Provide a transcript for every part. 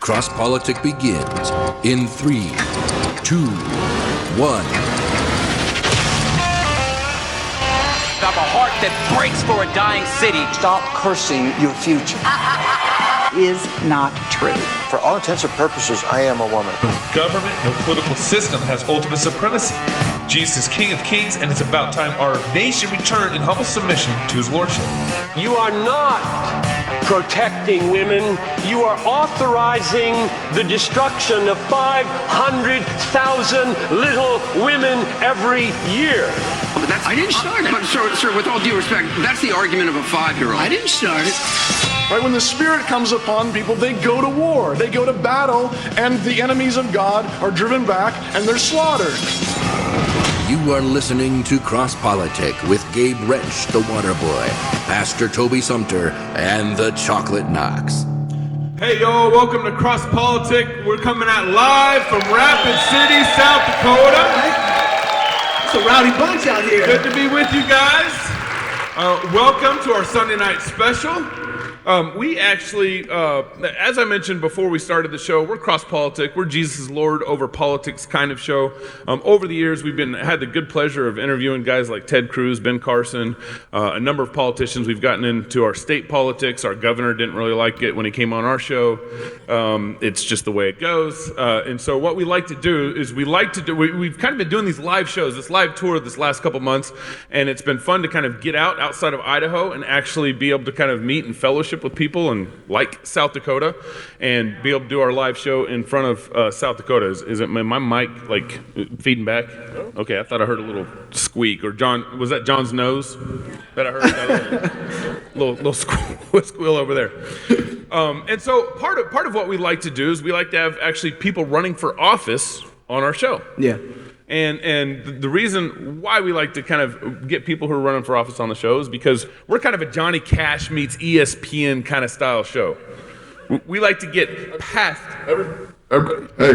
Cross Politic begins in 3, 2, 1. Have a heart that breaks for a dying city. Stop cursing your future. Is not true. For all intents and purposes, I am a woman. Government, no political system has ultimate supremacy. Jesus is King of Kings, and it's about time our nation return in humble submission to his lordship. You are not protecting women. You are authorizing the destruction of 500,000 little women every year. I didn't start it. But sir, with all due respect, that's the argument of a 5-year-old. I didn't start it. Right, when the Spirit comes upon people, they go to war, they go to battle, and the enemies of God are driven back and they're slaughtered. You are listening to Cross Politic with Gabe Wrench, the Water Boy, Pastor Toby Sumter, and the Chocolate Knox. Hey, y'all, welcome to Cross Politic. We're coming out live from Rapid City, South Dakota. It's a rowdy bunch out here. Good to be with you guys. Welcome to our Sunday night special. We actually, as I mentioned before we started the show, we're Cross Politic. We're Jesus' Lord over politics kind of show. Over the years, we've had the good pleasure of interviewing guys like Ted Cruz, Ben Carson, a number of politicians. We've gotten into our state politics. Our governor didn't really like it when he came on our show. It's just the way it goes. And so what we like to do is we've kind of been doing these live shows, this live tour this last couple months, and it's been fun to kind of get outside of Idaho and actually be able to kind of meet and fellowship with people and like South Dakota and be able to do our live show in front of South Dakota. Is it my mic like feeding back? Okay, I thought I heard a little squeak. Or John, was that John's nose that I heard? That little squeal over there. And so part of what we like to do is we like to have actually people running for office on our show. Yeah. And the reason why we like to kind of get people who are running for office on the show is because we're kind of a Johnny Cash meets ESPN kind of style show. We like to get past. Everybody, hey.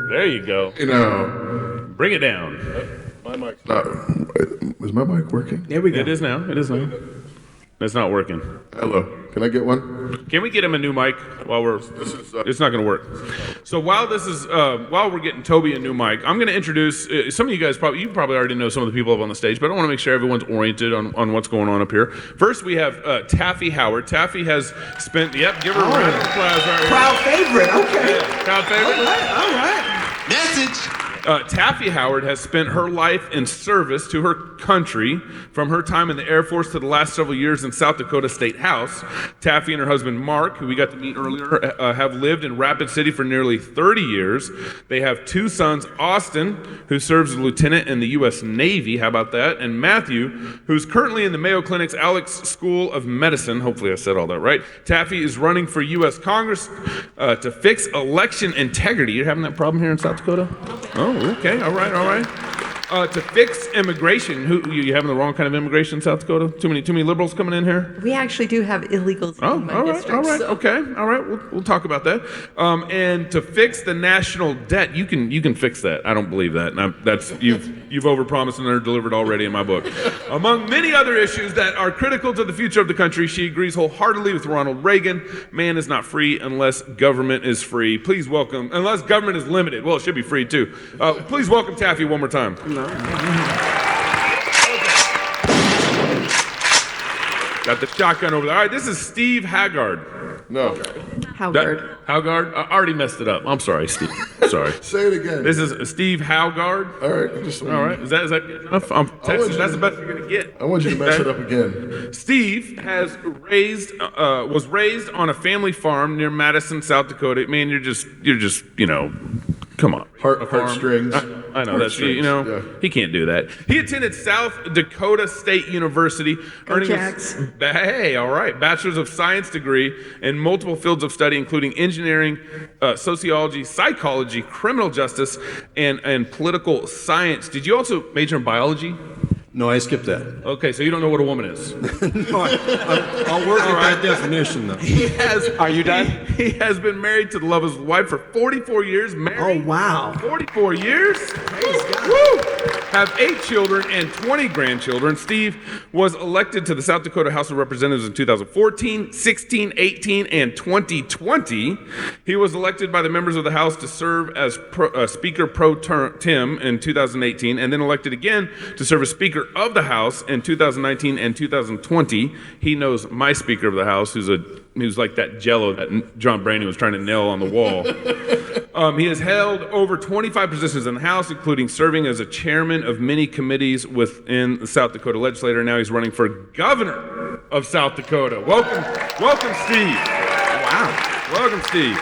There you go. You know. Bring it down. My mic's not. Is my mic working? There we go. It is now. It's not working. Hello. Can I get one? Can we get him a new mic while we're? It's not going to work. So while we're getting Toby a new mic, I'm going to introduce some of you guys. You probably already know some of the people up on the stage, but I want to make sure everyone's oriented on what's going on up here. First, we have Taffy Howard. Taffy has spent. Yep, give her a round of applause right here. Crowd favorite. Okay. Yeah, crowd favorite. All right. Message. Taffy Howard has spent her life in service to her country, from her time in the Air Force to the last several years in South Dakota State House. Taffy and her husband Mark, who we got to meet earlier, have lived in Rapid City for nearly 30 years. They have two sons, Austin, who serves as a lieutenant in the U.S. Navy, how about that, and Matthew, who's currently in the Mayo Clinic's Alex School of Medicine. Hopefully I said all that right. Taffy is running for U.S. Congress to fix election integrity. You're having that problem here in South Dakota? Oh, okay, all right. To fix immigration. You having the wrong kind of immigration in South Dakota? Too many liberals coming in here? We actually do have illegals in my district. All right. We'll talk about that. And to fix the national debt, you can fix that. I don't believe that. You've overpromised and underdelivered already in my book. Among many other issues that are critical to the future of the country, she agrees wholeheartedly with Ronald Reagan. Man is not free unless government is free. Please welcome, unless government is limited. Well, it should be free too. Please welcome Taffy one more time. Got the shotgun over there. All right, this is Steve Haggard. No. Howard. Howgard? I already messed it up. I'm sorry, Steve. Sorry. Say it again. This is Steve Howgard. All right. All right. Is that good enough? I'm Texas. That's the best you're gonna get. I want you to mess it up again. Steve was raised on a family farm near Madison, South Dakota. Man, you're just come on. Heartstrings. I know that's He can't do that. He attended South Dakota State University, earning his Bachelor's of Science degree in multiple fields of study, including engineering, sociology, psychology, criminal justice, and political science. Did you also major in biology? No, I skipped that. Okay, so you don't know what a woman is. No, I'll work at that definition, though. Are you done? He has been married to the love of his wife for 44 years. Married. Oh, wow. 44 years? Praise God. Woo! have 8 children and 20 grandchildren. Steve was elected to the South Dakota House of Representatives in 2014, 16, 18, and 2020. He was elected by the members of the House to serve as Speaker Pro Tem in 2018, and then elected again to serve as Speaker of the House in 2019 and 2020. He knows my Speaker of the House, who's like that Jello that John Brandy was trying to nail on the wall. He has held over 25 positions in the House, including serving as a chairman of many committees within the South Dakota legislature. Now he's running for governor of South Dakota. Welcome, Steve. Wow. Welcome, Steve.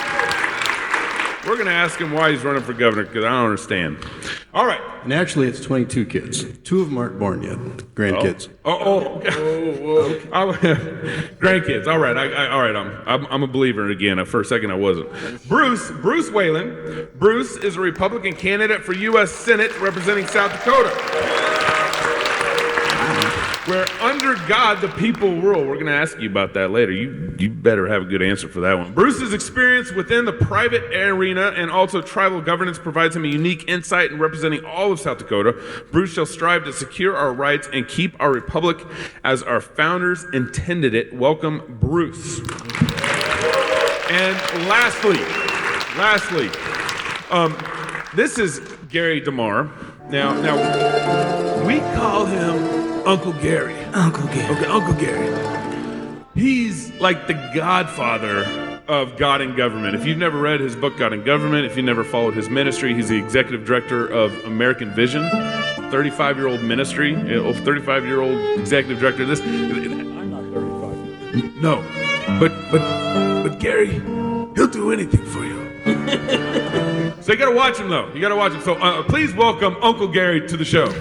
We're going to ask him why he's running for governor, because I don't understand. All right. And actually, it's 22 kids. 2 of them aren't born yet. Grandkids. Whoa. Grandkids. All right. All right. I'm a believer again. For a second, I wasn't. Bruce Whalen. Bruce is a Republican candidate for U.S. Senate representing South Dakota, where under God the people rule. We're going to ask you about that later. You better have a good answer for that one. Bruce's experience within the private arena and also tribal governance provides him a unique insight in representing all of South Dakota. Bruce shall strive to secure our rights and keep our republic as our founders intended it. Welcome, Bruce. And lastly, this is Gary DeMar. Now we call him Uncle Gary. Uncle Gary. He's like the godfather of God and Government. If you've never read his book, God and Government, if you've never followed his ministry, he's the executive director of American Vision, 35-year-old ministry, 35-year-old executive director. I'm not 35. No, but Gary, he'll do anything for you. So you got to watch him, though. You got to watch him. So please welcome Uncle Gary to the show.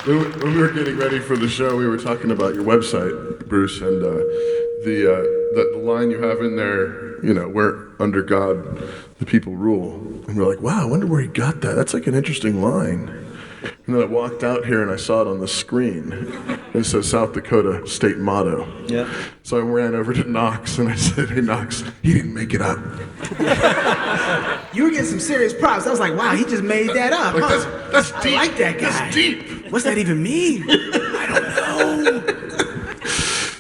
When we were getting ready for the show, we were talking about your website, Bruce, and the line you have in there, where under God the people rule. And we're like, wow, I wonder where he got that. That's like an interesting line. And then I walked out here and I saw it on the screen. It says South Dakota state motto. Yeah. So I ran over to Knox and I said, hey, Knox, he didn't make it up. You were getting some serious props. I was like, wow, he just made that up. Like, huh? That's deep. I like that guy. That's deep. What's that even mean? I don't know.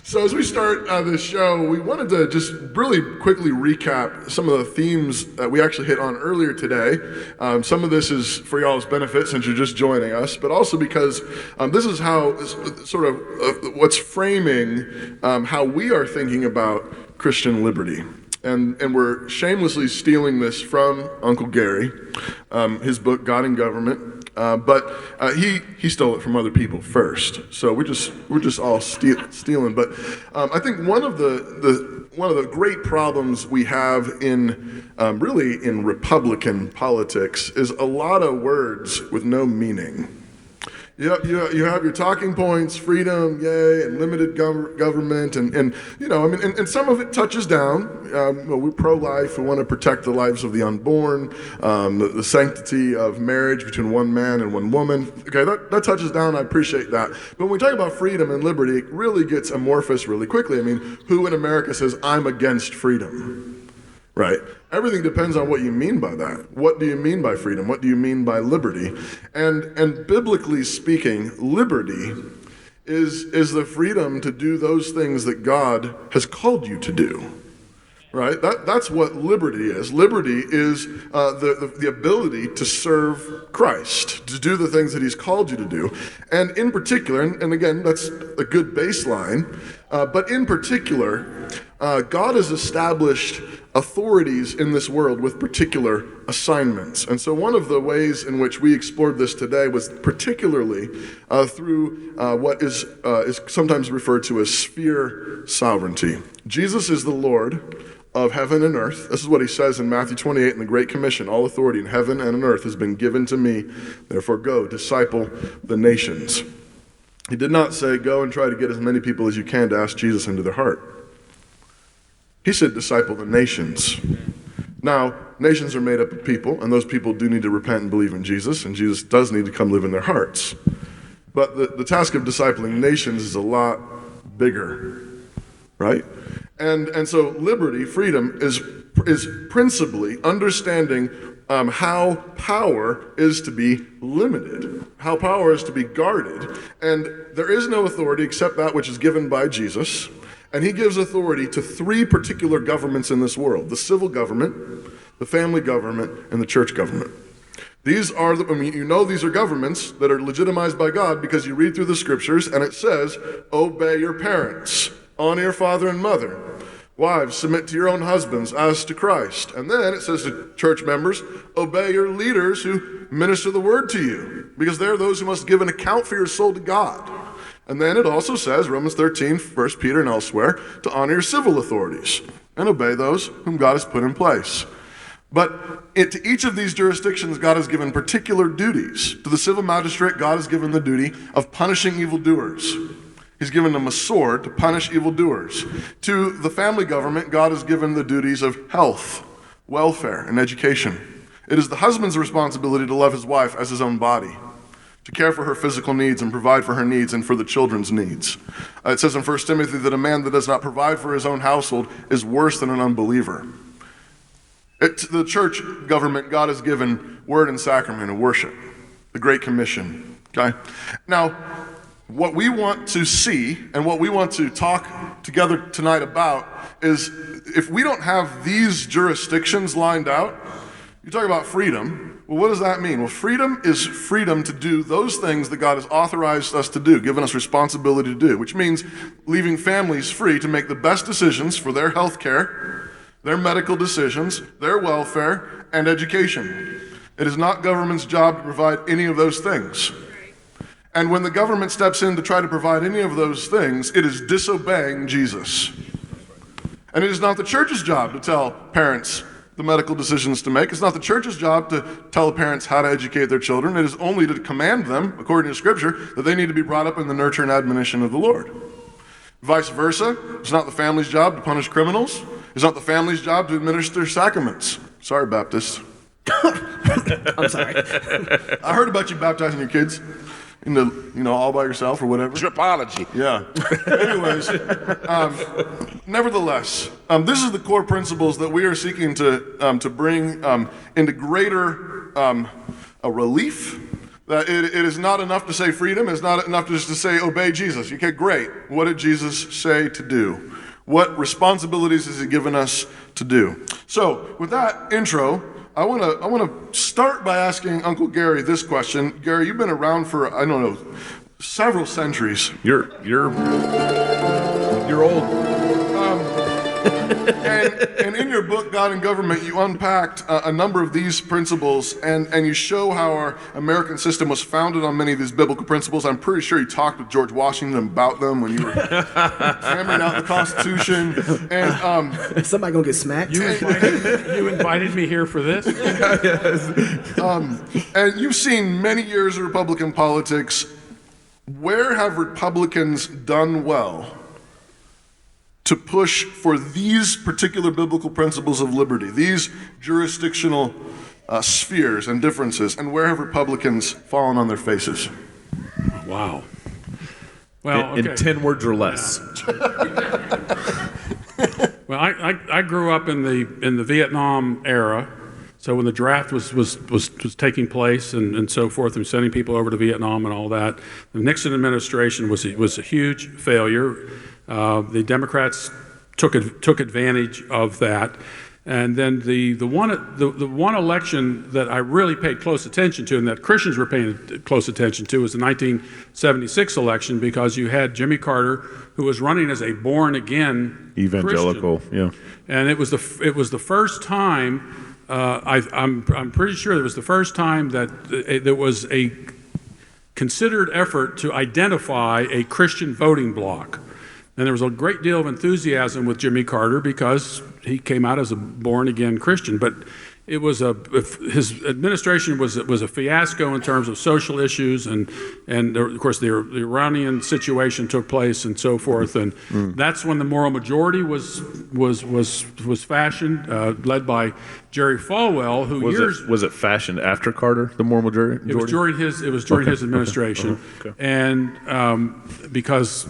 So as we start this show, we wanted to just really quickly recap some of the themes that we actually hit on earlier today. Some of this is for y'all's benefit since you're just joining us, but also because this is how what's framing how we are thinking about Christian liberty. And we're shamelessly stealing this from Uncle Gary, his book, God and Government. But he stole it from other people first, so we're just all stealing. But I think one of the great problems we have in really in Republican politics is a lot of words with no meaning. You have your talking points, freedom, yay, and limited government, and some of it touches down. We're pro-life. We want to protect the lives of the unborn, the sanctity of marriage between one man and one woman. Okay, that touches down. I appreciate that. But when we talk about freedom and liberty, it really gets amorphous really quickly. I mean, who in America says, I'm against freedom? Right? Everything depends on what you mean by that. What do you mean by freedom? What do you mean by liberty? And biblically speaking, liberty is the freedom to do those things that God has called you to do. Right? That's what liberty is. Liberty is the ability to serve Christ, to do the things that he's called you to do. And in particular, and again, that's a good baseline, but in particular, God has established authorities in this world with particular assignments. And so one of the ways in which we explored this today was particularly through what is sometimes referred to as sphere sovereignty. Jesus is the Lord of heaven and earth. This is what he says in Matthew 28 in the Great Commission. All authority in heaven and on earth has been given to me. Therefore go, disciple the nations. He did not say, go and try to get as many people as you can to ask Jesus into their heart. He said, disciple the nations. Now, nations are made up of people, and those people do need to repent and believe in Jesus, and Jesus does need to come live in their hearts. But the task of discipling nations is a lot bigger, right? And so liberty, freedom, is principally understanding how power is to be limited, how power is to be guarded. And there is no authority except that which is given by Jesus. And he gives authority to three particular governments in this world: the civil government, the family government, and the church government. These are these are governments that are legitimized by God because you read through the scriptures and it says, obey your parents, honor your father and mother. Wives, submit to your own husbands as to Christ. And then it says to church members, obey your leaders who minister the word to you, because they're those who must give an account for your soul to God. And then it also says, Romans 13, 1 Peter and elsewhere, to honor your civil authorities and obey those whom God has put in place. But to each of these jurisdictions, God has given particular duties. To the civil magistrate, God has given the duty of punishing evildoers. He's given them a sword to punish evildoers. To the family government, God has given the duties of health, welfare, and education. It is the husband's responsibility to love his wife as his own body, to care for her physical needs and provide for her needs and for the children's needs. It says in 1 Timothy that a man that does not provide for his own household is worse than an unbeliever. To the church government, God has given word and sacrament and worship, the Great Commission. Okay? Now, what we want to see and what we want to talk together tonight about is, if we don't have these jurisdictions lined out, you talk about freedom. Well, what does that mean? Well, freedom is freedom to do those things that God has authorized us to do, given us responsibility to do, which means leaving families free to make the best decisions for their health care, their medical decisions, their welfare, and education. It is not government's job to provide any of those things. And when the government steps in to try to provide any of those things, it is disobeying Jesus. And it is not the church's job to tell parents the medical decisions to make. It's not the church's job to tell the parents how to educate their children. It is only to command them, according to Scripture, that they need to be brought up in the nurture and admonition of the Lord. Vice versa, it's not the family's job to punish criminals. It's not the family's job to administer sacraments. Sorry, Baptists. I'm sorry. I heard about you baptizing your kids all by yourself or whatever. Tripology. Yeah. Anyways, nevertheless, this is the core principles that we are seeking to bring into greater relief. That it is not enough to say freedom. It's not enough just to say obey Jesus. Okay, great. What did Jesus say to do? What responsibilities has he given us to do? So, with that intro, I want to start by asking Uncle Gary this question. Gary, you've been around for, I don't know, several centuries. You're old. And in your book, God and Government, you unpacked a number of these principles, and you show how our American system was founded on many of these biblical principles. I'm pretty sure you talked with George Washington about them when you were hammering out the Constitution. And somebody gonna get smacked? You invited me here for this? And you've seen many years of Republican politics. Where have Republicans done well to push for these particular biblical principles of liberty, these jurisdictional spheres and differences, and where have Republicans fallen on their faces? Wow. Well, in 10 words or less. Well, I grew up in the Vietnam era, so when the draft was taking place and so forth, and sending people over to Vietnam and all that, the Nixon administration was a huge failure. The Democrats took advantage of that, and then the one election that I really paid close attention to, and that Christians were paying close attention to, was the 1976 election, because you had Jimmy Carter, who was running as a born again evangelical, Christian. yeah, and it was the first time. I'm pretty sure it was the first time that there was a considered effort to identify a Christian voting bloc. And there was a great deal of enthusiasm with Jimmy Carter because he came out as a born-again Christian. But it was his administration was a fiasco in terms of social issues, and of course the Iranian situation took place and so forth. And that's when the moral majority was fashioned, led by Jerry Falwell, who was it fashioned after Carter, the moral majority? It was during his administration, Okay. and because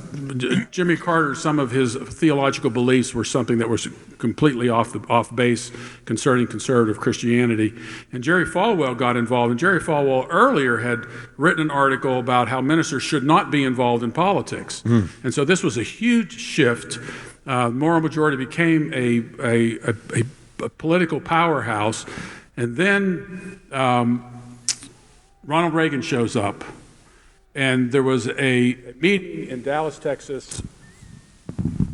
Jimmy Carter, some of his theological beliefs were something that was completely off base concerning conservative Christianity, and Jerry Falwell got involved. And Jerry Falwell earlier had written an article about how ministers should not be involved in politics, and so this was a huge shift. Moral majority became a political powerhouse, and then Ronald Reagan shows up, and there was a meeting in Dallas, Texas,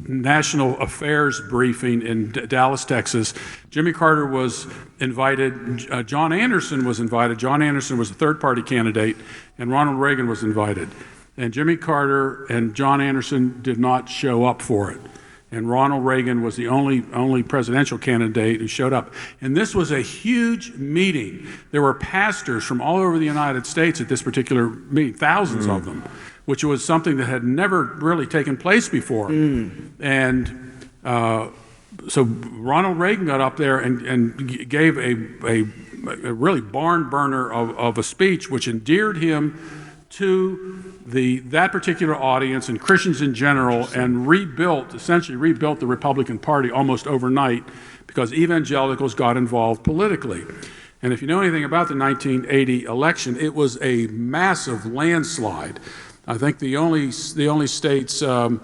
national affairs briefing in Dallas, Texas. Jimmy Carter was invited. John Anderson was invited. John Anderson was a third-party candidate, and Ronald Reagan was invited. And Jimmy Carter and John Anderson did not show up for it. And Ronald Reagan was the only presidential candidate who showed up. And this was a huge meeting. There were pastors from all over the United States at this particular meeting, thousands of them, which was something that had never really taken place before. And so Ronald Reagan got up there and gave a really barn burner of a speech, which endeared him to that particular audience and Christians in general, and essentially rebuilt the Republican Party almost overnight, because evangelicals got involved politically. And if you know anything about the 1980 election, it was a massive landslide. I think the only states Jimmy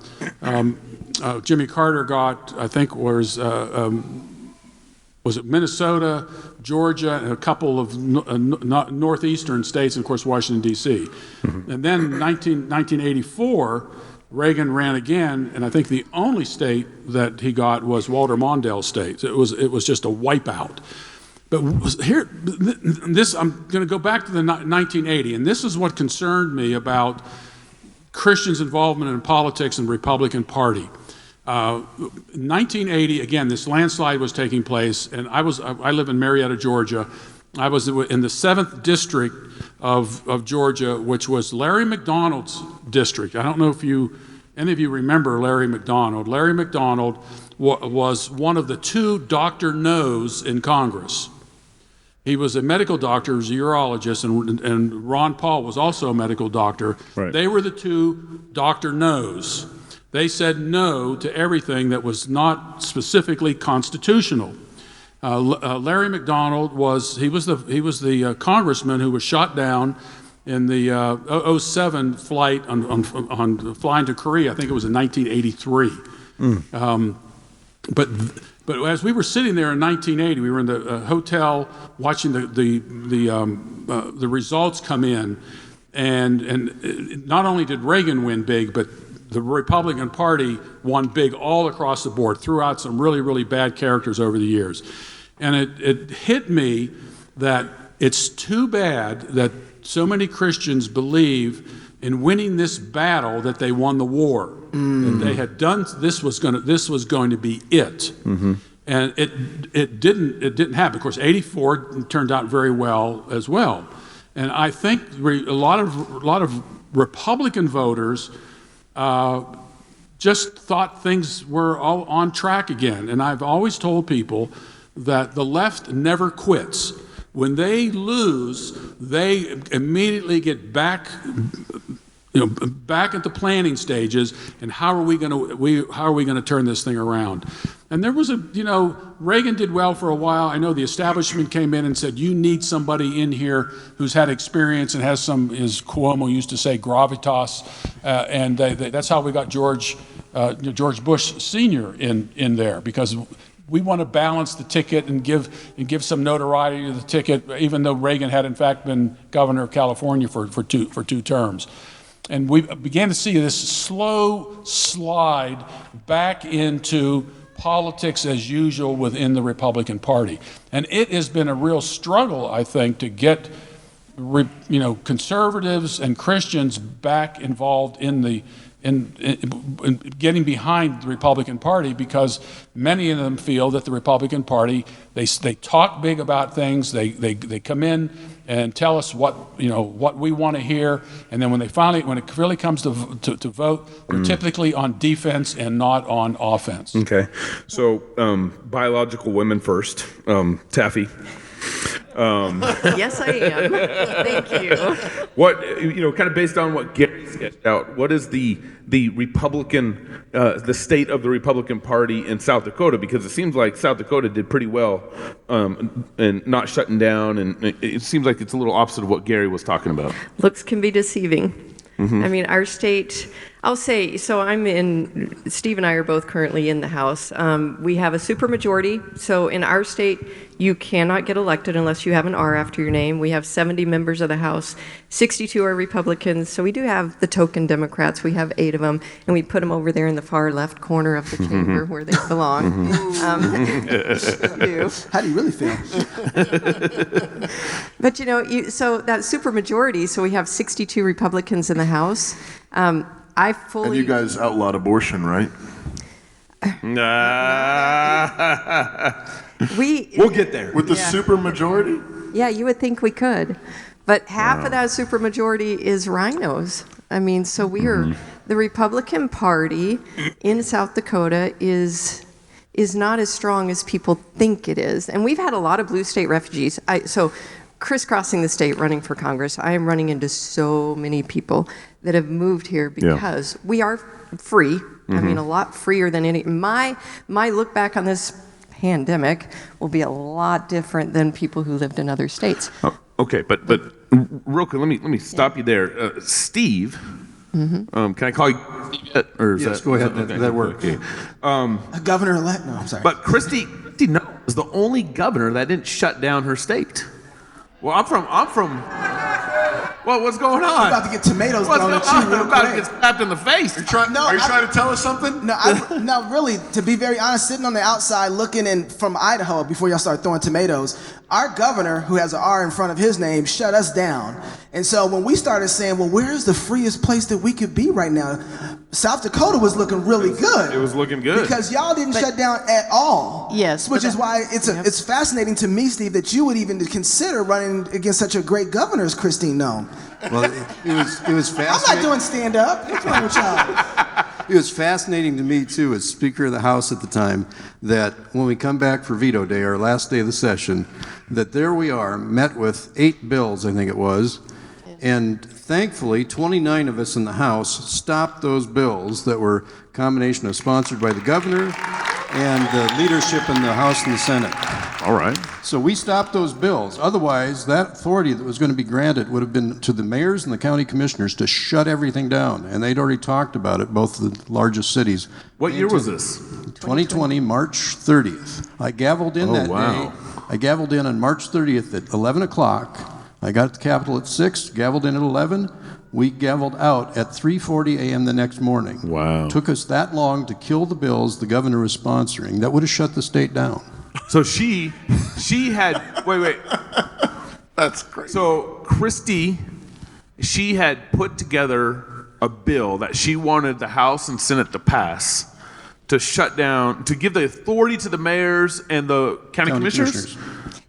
Carter got, I think, was it Minnesota, Georgia, and a couple of northeastern states, and of course Washington, D.C. And then in 1984, Reagan ran again, and I think the only state that he got was Walter Mondale state. It was just a wipeout. But here, I'm going to go back to the 1980, and this is what concerned me about Christians' involvement in politics and the Republican Party. 1980, again, this landslide was taking place, and I live in Marietta, Georgia. I was in the 7th district of Georgia, which was Larry McDonald's district. I don't know if any of you remember Larry McDonald. Larry McDonald was one of the 2 Dr. No's in Congress. He was a medical doctor, he was a urologist, and Ron Paul was also a medical doctor. Right. They were the 2 Dr. No's. They said no to everything that was not specifically constitutional. Larry McDonald was the congressman who was shot down in the 07 flight on flying to Korea. I think it was in 1983. But as we were sitting there in 1980, we were in the hotel watching the results come in, and not only did Reagan win big, but the Republican Party won big all across the board, threw out some really, really bad characters over the years. And it hit me that it's too bad that so many Christians believe in winning this battle that they won the war. That they had done, this was going to be it. And it didn't happen. Of course, 84 turned out very well as well. And I think a lot of Republican voters just thought things were all on track again. And I've always told people that the left never quits. When they lose, they immediately get back at the planning stages, and how are we going to turn this thing around? And there was Reagan did well for a while. I know the establishment came in and said, you need somebody in here who's had experience and has some, as Cuomo used to say, gravitas, and that's how we got George Bush Sr. in there, because we want to balance the ticket and give some notoriety to the ticket, even though Reagan had in fact been governor of California for two terms. And we began to see this slow slide back into politics as usual within the Republican Party. And it has been a real struggle, I think, to get conservatives and Christians back involved in the in getting behind the Republican Party, because many of them feel that the Republican Party, they talk big about things, they come in and tell us what we want to hear, and then when it really comes to vote, they're typically on defense and not on offense. Okay, so biological women first, Taffy. Yes, I am. Thank you. What, kind of based on what Gary sketched out, what is the Republican, the state of the Republican Party in South Dakota? Because it seems like South Dakota did pretty well and not shutting down, and it seems like it's a little opposite of what Gary was talking about. Looks can be deceiving. Mm-hmm. I mean, our state, I'll say, so Steve and I are both currently in the House. We have a supermajority. So in our state, you cannot get elected unless you have an R after your name. We have 70 members of the House. 62 are Republicans. So we do have the token Democrats. We have 8 of them. And we put them over there in the far left corner of the chamber where they belong. How do you really feel? But, so that supermajority, so we have 62 Republicans in the House. And you guys outlawed abortion, right? We'll get there. With the supermajority? Yeah, you would think we could. But half of that supermajority is rhinos. I mean, so we are, the Republican Party in South Dakota is not as strong as people think it is. And we've had a lot of blue state refugees. So crisscrossing the state running for Congress, I am running into so many people that have moved here because we are free. I mean, a lot freer than any. My look back on this pandemic will be a lot different than people who lived in other states. Oh, okay, but real quick, let me stop you there, Steve. Can I call you? Or is yes, go ahead. That works. Okay. Governor-elect? No, I'm sorry. But Christy was the only governor that didn't shut down her state. Well, I'm from. Well, what's going on? I'm about to get tomatoes thrown at you real I'm about to quick. get slapped in the face. Are you trying to tell us something? No, really, to be very honest, sitting on the outside looking in from Idaho before y'all start throwing tomatoes, our governor, who has an R in front of his name, shut us down. And so when we started saying, well, where's the freest place that we could be right now? South Dakota was looking really good. It was looking good. Because y'all didn't shut down at all. Yes. Which is why it's fascinating to me, Steve, that you would even consider running against such a great governor as Christine Nome. Well, it was fascinating. I'm not doing stand-up. What's wrong with y'all? It was fascinating to me, too, as Speaker of the House at the time, that when we come back for veto day, our last day of the session, that there we are, met with 8 bills, I think it was, and thankfully, 29 of us in the House stopped those bills that were a combination of sponsored by the governor and the leadership in the House and the Senate. All right. So we stopped those bills. Otherwise, that authority that was going to be granted would have been to the mayors and the county commissioners to shut everything down. And they'd already talked about it, both the largest cities. What year was this? 2020, March 30th. I gavelled in day. I gavelled in on March 30th at 11 o'clock. I got at the Capitol at 6, gavelled in at 11. We gavelled out at 3:40 a.m. the next morning. Wow. It took us that long to kill the bills the governor was sponsoring. That would have shut the state down. So she had, wait. That's crazy. So Christy, she had put together a bill that she wanted the House and Senate to pass to shut down, to give the authority to the mayors and the county commissioners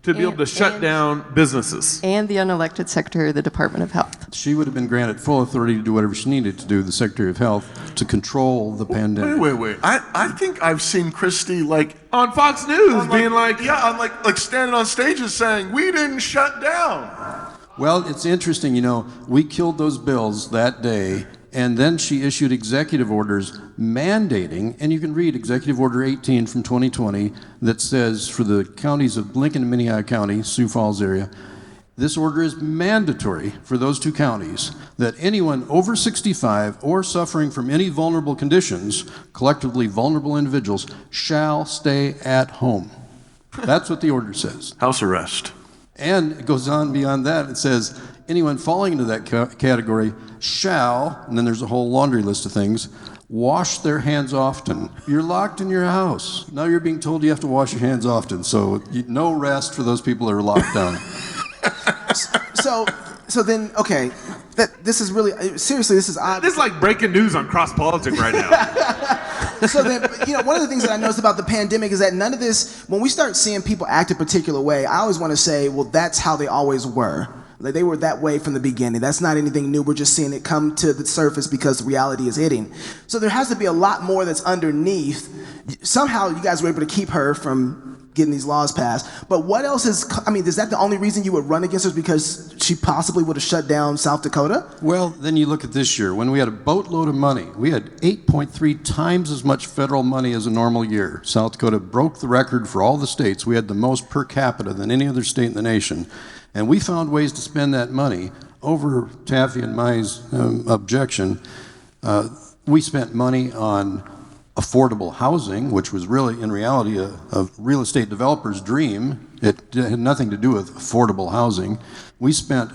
to be able to shut down businesses. And the unelected Secretary of the Department of Health. She would have been granted full authority to do whatever she needed to do, the Secretary of Health, to control the pandemic. Wait. I think I've seen Christy on Fox News being like standing on stages saying, we didn't shut down. Well, it's interesting, we killed those bills that day, and then she issued executive orders mandating, and you can read Executive Order 18 from 2020 that says for the counties of Lincoln and Minnehaha County, Sioux Falls area, this order is mandatory for those 2 counties that anyone over 65 or suffering from any vulnerable conditions, collectively vulnerable individuals, shall stay at home. That's what the order says. House arrest. And it goes on beyond that. It says anyone falling into that category shall, and then there's a whole laundry list of things, wash their hands often. You're locked in your house. Now you're being told you have to wash your hands often. So no rest for those people that are locked down. So then, okay, this is really seriously. This is odd. This is like breaking news on Cross Politic right now. So then, one of the things that I noticed about the pandemic is that none of this, when we start seeing people act a particular way, I always want to say, well, that's how they always were. Like they were that way from the beginning. That's not anything new. We're just seeing it come to the surface because reality is hitting. So there has to be a lot more that's underneath. Somehow you guys were able to keep her from getting these laws passed. But what else is that the only reason you would run against her, because she possibly would have shut down South Dakota? Well, then you look at this year, when we had a boatload of money. We had 8.3 times as much federal money as a normal year. South Dakota broke the record for all the states. We had the most per capita than any other state in the nation. And we found ways to spend that money. Over Taffy and my objection, we spent money on affordable housing, which was really, in reality, a real estate developer's dream. It had nothing to do with affordable housing. We spent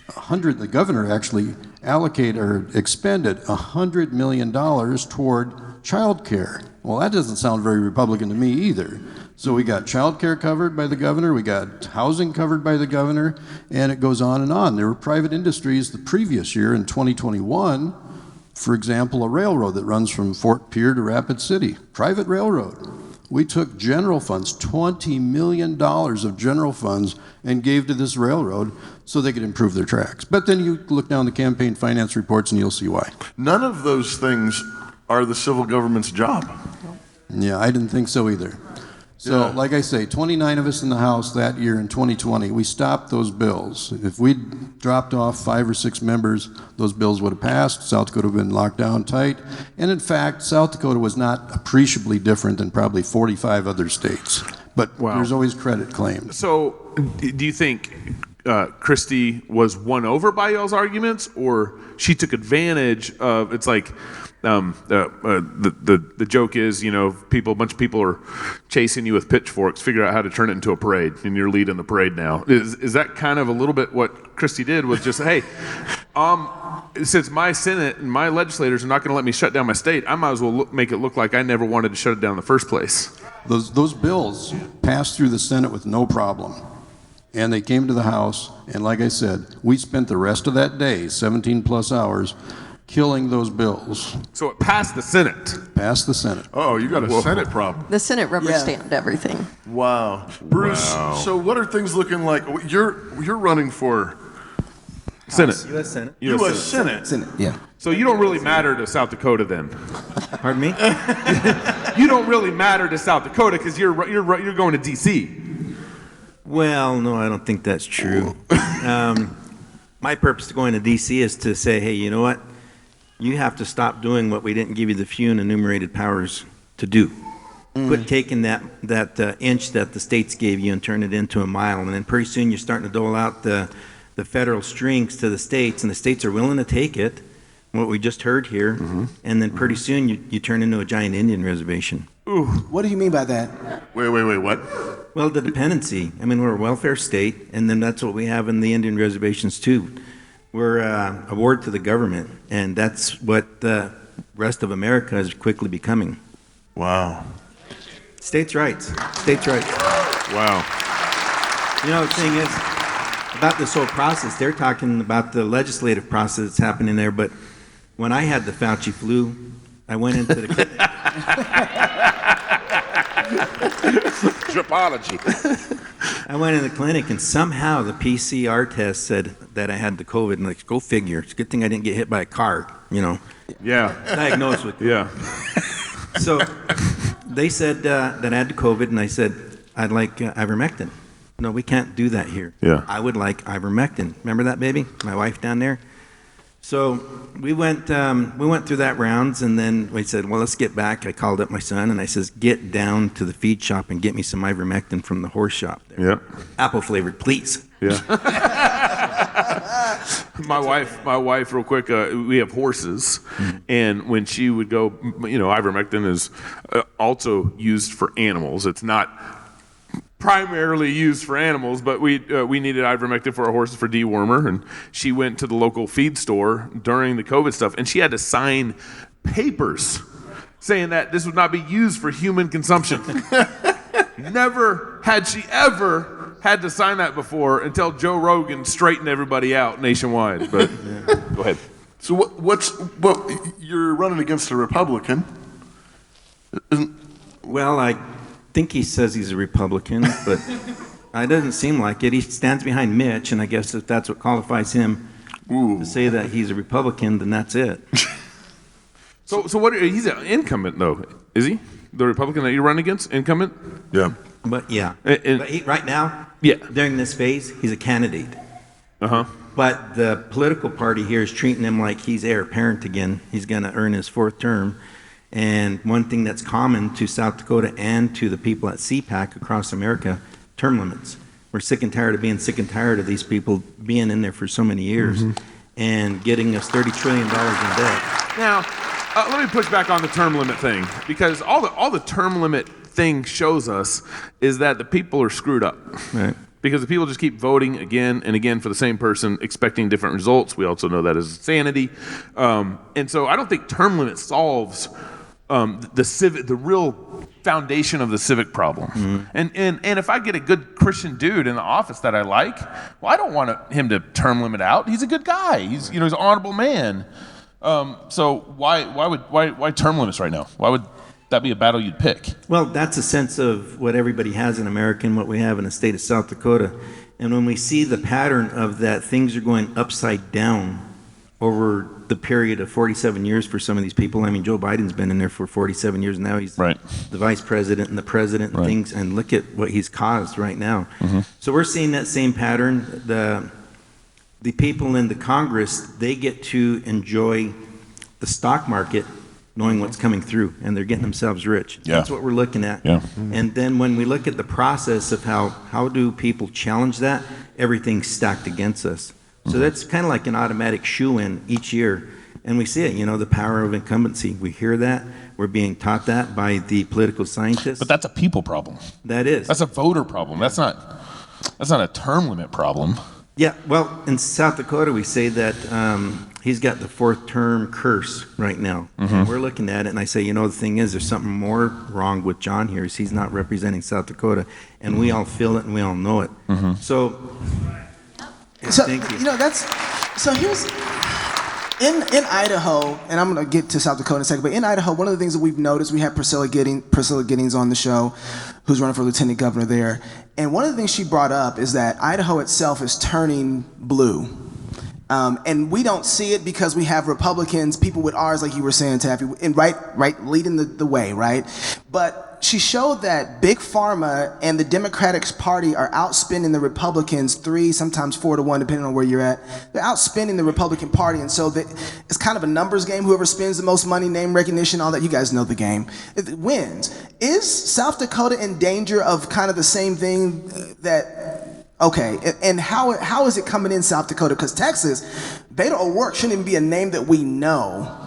the governor actually expended $100 million toward child care. Well, that doesn't sound very Republican to me either. So we got child care covered by the governor, we got housing covered by the governor, and it goes on and on. There were private industries the previous year in 2021, for example, a railroad that runs from Fort Pierre to Rapid City, private railroad. We took general funds, $20 million of general funds, and gave to this railroad so they could improve their tracks. But then you look down the campaign finance reports and you'll see why. None of those things are the civil government's job. Yeah, I didn't think so either. So, like I say, 29 of us in the House that year in 2020, we stopped those bills. If we'd dropped off 5 or 6 members, those bills would have passed. South Dakota would have been locked down tight. And in fact, South Dakota was not appreciably different than probably 45 other states. But there's always credit claimed. So, do you think Christie was won over by y'all's arguments, or she took advantage of? It's like the joke is, a bunch of people are chasing you with pitchforks, figure out how to turn it into a parade, and you're leading the parade now. Is that kind of a little bit what Christie did? Was just, hey, since my Senate and my legislators are not going to let me shut down my state, I might as well make it look like I never wanted to shut it down in the first place. Those bills passed through the Senate with no problem. And they came to the House, and like I said, we spent the rest of that day, 17 plus hours, killing those bills. So it passed the Senate. Passed the Senate. Oh, you got a Senate problem. The Senate rubber stamped everything. Wow. Bruce, so what are things looking like? You're running for Senate. U.S. Senate. U.S. Senate. Yeah. So you don't really matter to South Dakota then? Pardon me? You don't really matter to South Dakota because you're going to D.C. Well, no, I don't think that's true. My purpose of going to D.C. is to say, hey, you know what? You have to stop doing what we didn't give you the few and enumerated powers to do. Quit taking that inch that the states gave you and turn it into a mile. And then pretty soon you're starting to dole out the federal strings to the states, and the states are willing to take it, what we just heard here, and then pretty soon you turn into a giant Indian reservation. Ooh. What do you mean by that? Wait, what? Well, the dependency. I mean, we're a welfare state, and then that's what we have in the Indian reservations too. We're a ward to the government, and that's what the rest of America is quickly becoming. Wow. States' rights. States' rights. Wow. The thing is, about this whole process, they're talking about the legislative process that's happening there, but when I had the Fauci flu, I went into the clinic. Tripology. I went in the clinic, and somehow the PCR test said that I had the COVID. And like, go figure. It's a good thing I didn't get hit by a car, Yeah. Diagnosed with COVID. Yeah. So they said that I had the COVID, and I said, I'd like ivermectin. No, we can't do that here. Yeah. I would like ivermectin. Remember that, baby? My wife down there? So we went through that rounds, and then we said, well, let's get back. I called up my son, and I says, get down to the feed shop and get me some ivermectin from the horse shop there. Yep. Apple flavored, please. Yeah. My wife, real quick, we have horses, and when she would go, ivermectin is also used for animals. It's not primarily used for animals, but we needed ivermectin for our horses for dewormer, and she went to the local feed store during the COVID stuff, and she had to sign papers saying that this would not be used for human consumption. Never had she ever had to sign that before until Joe Rogan straightened everybody out nationwide. But go ahead. So what you're running against a Republican? Well, I think he says he's a Republican, but it doesn't seem like it. He stands behind Mitch, and I guess if that's what qualifies him to say that he's a Republican, then that's it. So what? He's an incumbent, though, is he? The Republican that you run against, incumbent? Yeah. But yeah, but right now, during this phase, he's a candidate. But the political party here is treating him like he's heir apparent again. He's going to earn his 4th term. And one thing that's common to South Dakota and to the people at CPAC across America, term limits. We're sick and tired of being sick and tired of these people being in there for so many years and getting us $30 trillion in debt. Now, let me push back on the term limit thing, because all the term limit thing shows us is that the people are screwed up. Right. Because the people just keep voting again and again for the same person, expecting different results. We also know that is insanity. And so I don't think term limit solves the real foundation of the civic problem. And if I get a good Christian dude in the office that I like, well, I don't want him to term limit out. He's a good guy. He's an honorable man. So why term limits right now? Why would that be a battle you'd pick? Well, that's a sense of what everybody has in America and what we have in the state of South Dakota. And when we see the pattern of that things are going upside down over the period of 47 years for some of these people. I mean, Joe Biden's been in there for 47 years, and now he's the vice president and the president and things, and look at what he's caused right now. So we're seeing that same pattern. The people in the Congress, they get to enjoy the stock market knowing what's coming through, and they're getting themselves rich. That's what we're looking at. And then when we look at the process of how do people challenge that, everything's stacked against us. So that's kind of like an automatic shoe-in each year. And we see it, the power of incumbency. We hear that. We're being taught that by the political scientists. But that's a people problem. That is. That's a voter problem. That's not a term limit problem. Yeah, well, in South Dakota, we say that he's got the 4th term curse right now. And we're looking at it, and I say, the thing is, there's something more wrong with John here, is he's not representing South Dakota, and we all feel it and we all know it. So thank you. So here's in Idaho, and I'm going to get to South Dakota in a second, but in Idaho, one of the things that we've noticed, we have Priscilla Giddings on the show, who's running for lieutenant governor there. And one of the things she brought up is that Idaho itself is turning blue. And we don't see it because we have Republicans, people with R's, like you were saying, Taffy, and right, leading the way, right? But she showed that Big Pharma and the Democratic Party are outspending the Republicans 3, sometimes 4-1, depending on where you're at. They're outspending the Republican Party, and so it's kind of a numbers game. Whoever spends the most money, name recognition, all that, you guys know the game, it wins. Is South Dakota in danger of kind of the same thing okay, and how is it coming in South Dakota? Because Texas, Beto O'Rourke shouldn't even be a name that we know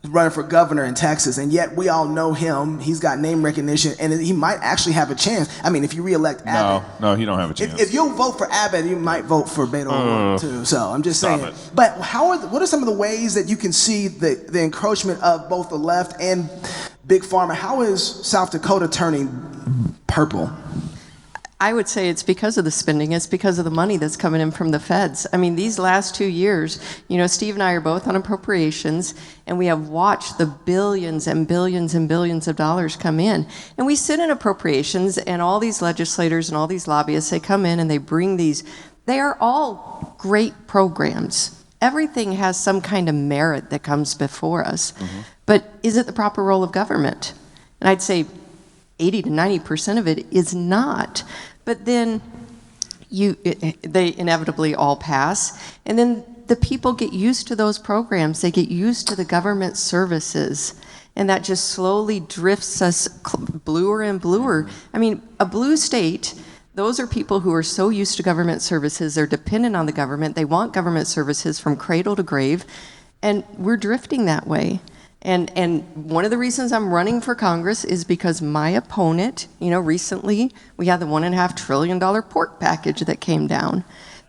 running for governor in Texas, and yet we all know him. He's got name recognition, and he might actually have a chance. I mean, if you reelect Abbott. No, he don't have a chance. If you vote for Abbott, you might vote for Beto O'Rourke too. So I'm just saying. But what are some of the ways that you can see the encroachment of both the left and Big Pharma? How is South Dakota turning purple? I would say it's because of the spending. It's because of the money that's coming in from the feds. I mean, these last 2 years, Steve and I are both on appropriations, and we have watched the billions and billions and billions of dollars come in. And we sit in appropriations, and all these legislators and all these lobbyists, they come in and they bring these. They are all great programs. Everything has some kind of merit that comes before us. But is it the proper role of government? And I'd say 80 to 90% of it is not. But then they inevitably all pass. And then the people get used to those programs. They get used to the government services. And that just slowly drifts us bluer and bluer. I mean, a blue state, those are people who are so used to government services. They're dependent on the government. They want government services from cradle to grave. And we're drifting that way. And one of the reasons I'm running for Congress is because my opponent, recently we had the $1.5 trillion pork package that came down.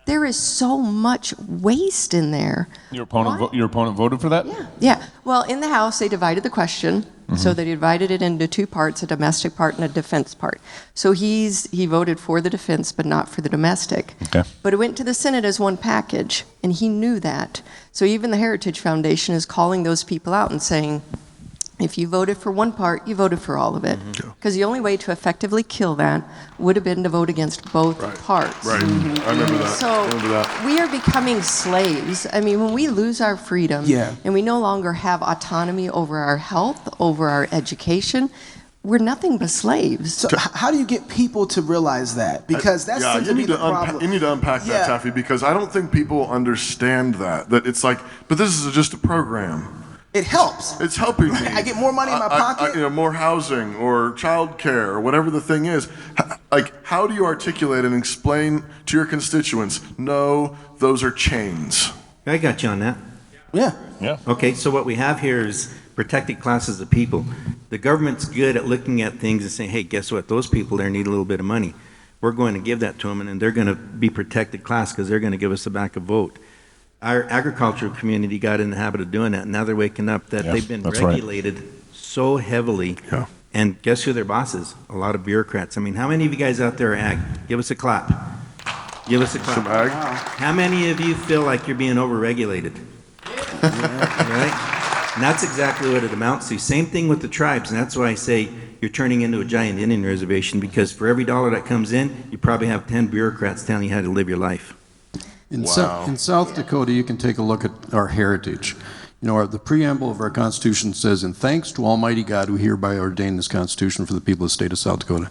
there is so much waste in there. Your opponent voted for that? Yeah. Well, in the House, they divided the question. So they divided it into two parts, a domestic part and a defense part. So he voted for the defense, but not for the domestic. Okay. But it went to the Senate as one package, and he knew that. So even the Heritage Foundation is calling those people out and saying, if you voted for one part, you voted for all of it. Because the only way to effectively kill that would have been to vote against both parts. Right. I remember that. So we are becoming slaves. I mean, when we lose our freedom and we no longer have autonomy over our health, over our education, we're nothing but slaves. So how do you get people to realize that? Because that seems to be the problem. You need to unpack that, Taffy, because I don't think people understand that. That it's like, but this is just a program. It helps. It's helping me. I get more money in my pocket. More housing or childcare or whatever the thing is. Like, how do you articulate and explain to your constituents, no, those are chains? I got you on that. Yeah. Okay, so what we have here is protected classes of people. The government's good at looking at things and saying, hey, guess what? Those people there need a little bit of money. We're going to give that to them, and then they're going to be protected class because they're going to give us back a vote. Our agricultural community got in the habit of doing that. Now they're waking up that they've been regulated so heavily. Yeah. And guess who their boss is? A lot of bureaucrats. I mean, how many of you guys out there are ag? Give us a clap. Give us a clap. Some ag? How many of you feel like you're being overregulated? Right? And that's exactly what it amounts to. Same thing with the tribes. And that's why I say you're turning into a giant Indian reservation, because for every dollar that comes in, you probably have 10 bureaucrats telling you how to live your life. In South Dakota, you can take a look at our heritage. You know, the preamble of our Constitution says, "In thanks to Almighty God, who hereby ordained this Constitution for the people of the state of South Dakota."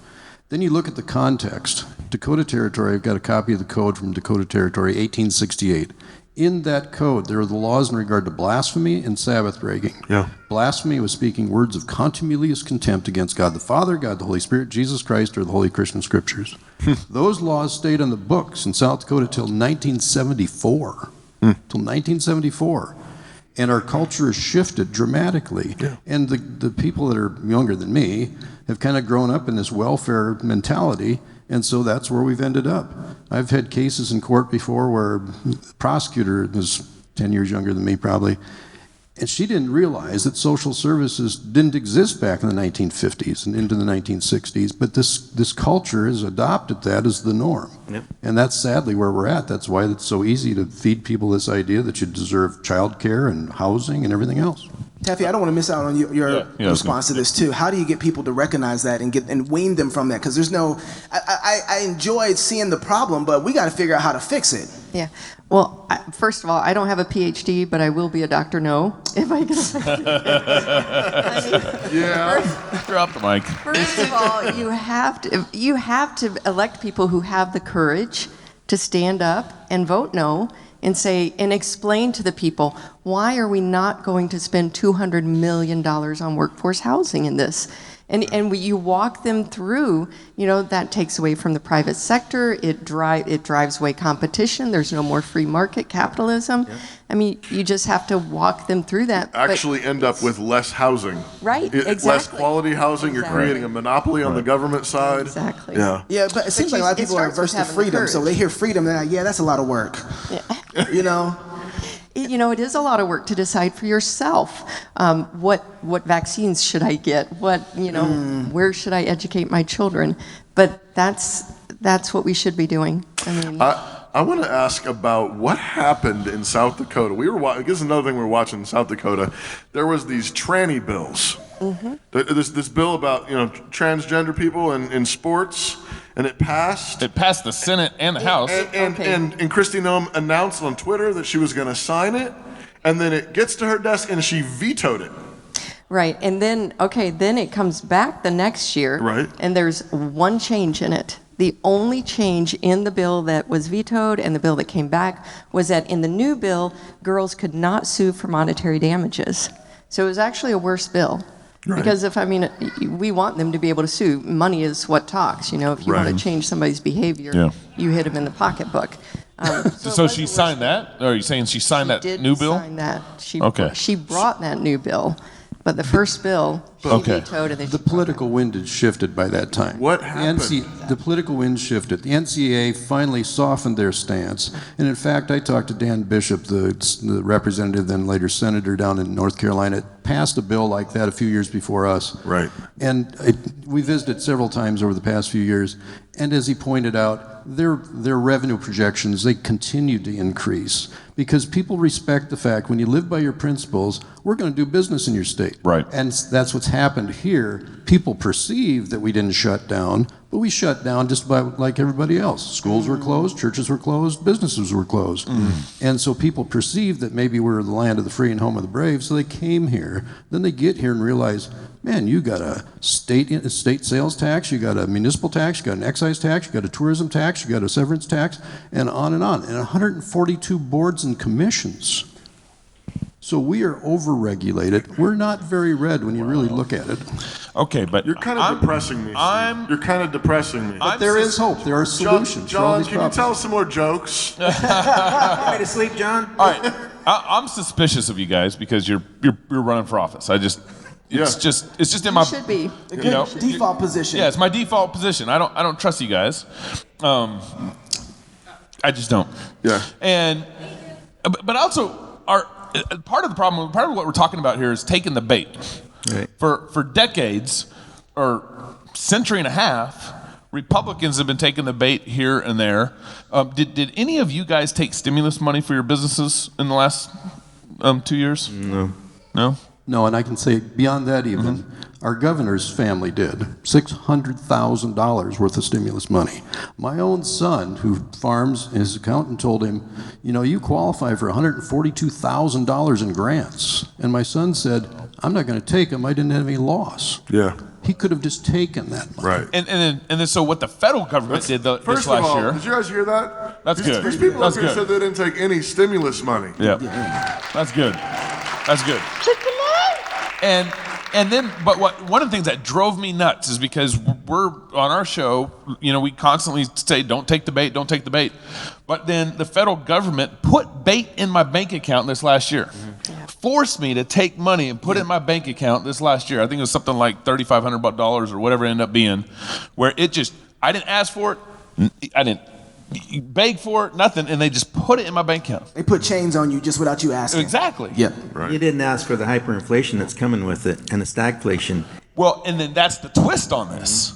Then you look at the context. Dakota Territory, I've got a copy of the code from Dakota Territory, 1868. In that code, there are the laws in regard to blasphemy and Sabbath breaking. Yeah. Blasphemy was speaking words of contumelious contempt against God the Father, God the Holy Spirit, Jesus Christ, or the Holy Christian Scriptures. Those laws stayed on the books in South Dakota till 1974. Till 1974. And our culture has shifted dramatically. Yeah. And the people that are younger than me have kind of grown up in this welfare mentality, and so that's where we've ended up. I've had cases in court before where the prosecutor was 10 years younger than me probably, and she didn't realize that social services didn't exist back in the 1950s and into the 1960s, but this culture has adopted that as the norm. Yep. And that's sadly where we're at. That's why it's so easy to feed people this idea that you deserve child care and housing and everything else. Taffy, I don't want to miss out on your response to this too. How do you get people to recognize that and wean them from that? Because there's no, I enjoyed seeing the problem, but we got to figure out how to fix it. Yeah. Well, first of all, I don't have a PhD, but I will be a Dr. No if I get Drop the mic. First of all, you have to elect people who have the courage to stand up and vote no and say and explain to the people, why are we not going to spend $200 million on workforce housing in this? And you walk them through, that takes away from the private sector. It drives away competition. There's no more free market capitalism. Yeah. I mean, you just have to walk them through that. Actually end up with less housing. Right, exactly. Less quality housing. You're creating a monopoly on the government side. Exactly. Yeah. Yeah, but it seems like a lot of people are averse to freedom, so they hear freedom, they're like, yeah, that's a lot of work. Yeah. It is a lot of work to decide for yourself. What vaccines should I get? Where should I educate my children? But that's what we should be doing. I want to ask about what happened in South Dakota. This is another thing we were watching in South Dakota. There was these tranny bills. Mm-hmm. This bill about transgender people in sports. And it passed. It passed the Senate and the House. And Kristi Noem announced on Twitter that she was going to sign it. And then it gets to her desk and she vetoed it. Right. And then it comes back the next year. Right. And there's one change in it. The only change in the bill that was vetoed and the bill that came back was that in the new bill, girls could not sue for monetary damages. So it was actually a worse bill. Right. Because we want them to be able to sue. Money is what talks. If you want to change somebody's behavior, you hit them in the pocketbook. So she signed that? Or are you saying she signed that new bill? She did sign that. She brought that new bill. But the first bill, she vetoed, and then The political wind had shifted by that time. What happened? The political wind shifted. The NCAA finally softened their stance. And in fact, I talked to Dan Bishop, the representative, then later senator down in North Carolina, passed a bill like that a few years before us. Right. And we visited several times over the past few years. And as he pointed out, their revenue projections, they continue to increase because people respect the fact when you live by your principles, we're going to do business in your state. Right. And that's what's happened here. People perceive that we didn't shut down, but we shut down just about like everybody else. Schools were closed, churches were closed, businesses were closed. And so people perceive that maybe we're the land of the free and home of the brave, so they came here. Then they get here and realize, man, you got a state sales tax, you got a municipal tax, you got an excise tax, you got a tourism tax, you got a severance tax, and on, and 142 boards and commissions. So we are overregulated. We're not very red when you really look at it. Okay, but you're kind of depressing me. You're kind of depressing me. But there is hope. There are solutions. John, can you tell us some more jokes? Way to sleep, John. All right, I'm suspicious of you guys because you're running for office. It's just in my should be a good default position. Yeah, it's my default position. I don't trust you guys. I just don't. Yeah. But also part of the problem, part of what we're talking about here is taking the bait. Right. For decades or century and a half, Republicans have been taking the bait here and there. Did any of you guys take stimulus money for your businesses in the last 2 years? No. No? No, and I can say beyond that even, our governor's family did $600,000 worth of stimulus money. My own son, who farms, his accountant told him, you qualify for $142,000 in grants. And my son said, I'm not going to take them. I didn't have any loss. Yeah. He could have just taken that money. Right. And then so what the federal government did this First last of all, year. did you guys hear that? That's good. These people up That's here good. said they didn't take any stimulus money. Yeah. That's good. That's good. And then, but one of the things that drove me nuts is because we're on our show, we constantly say, don't take the bait, don't take the bait. But then the federal government put bait in my bank account this last year. Forced me to take money and put it in my bank account this last year. I think it was something like $3,500 or whatever it ended up being, where I didn't ask for it. I didn't beg for it, nothing, and they just put it in my bank account. They put chains on you just without you asking. Exactly. Yep. Right. You didn't ask for the hyperinflation that's coming with it and the stagflation. Well, and then that's the twist on this.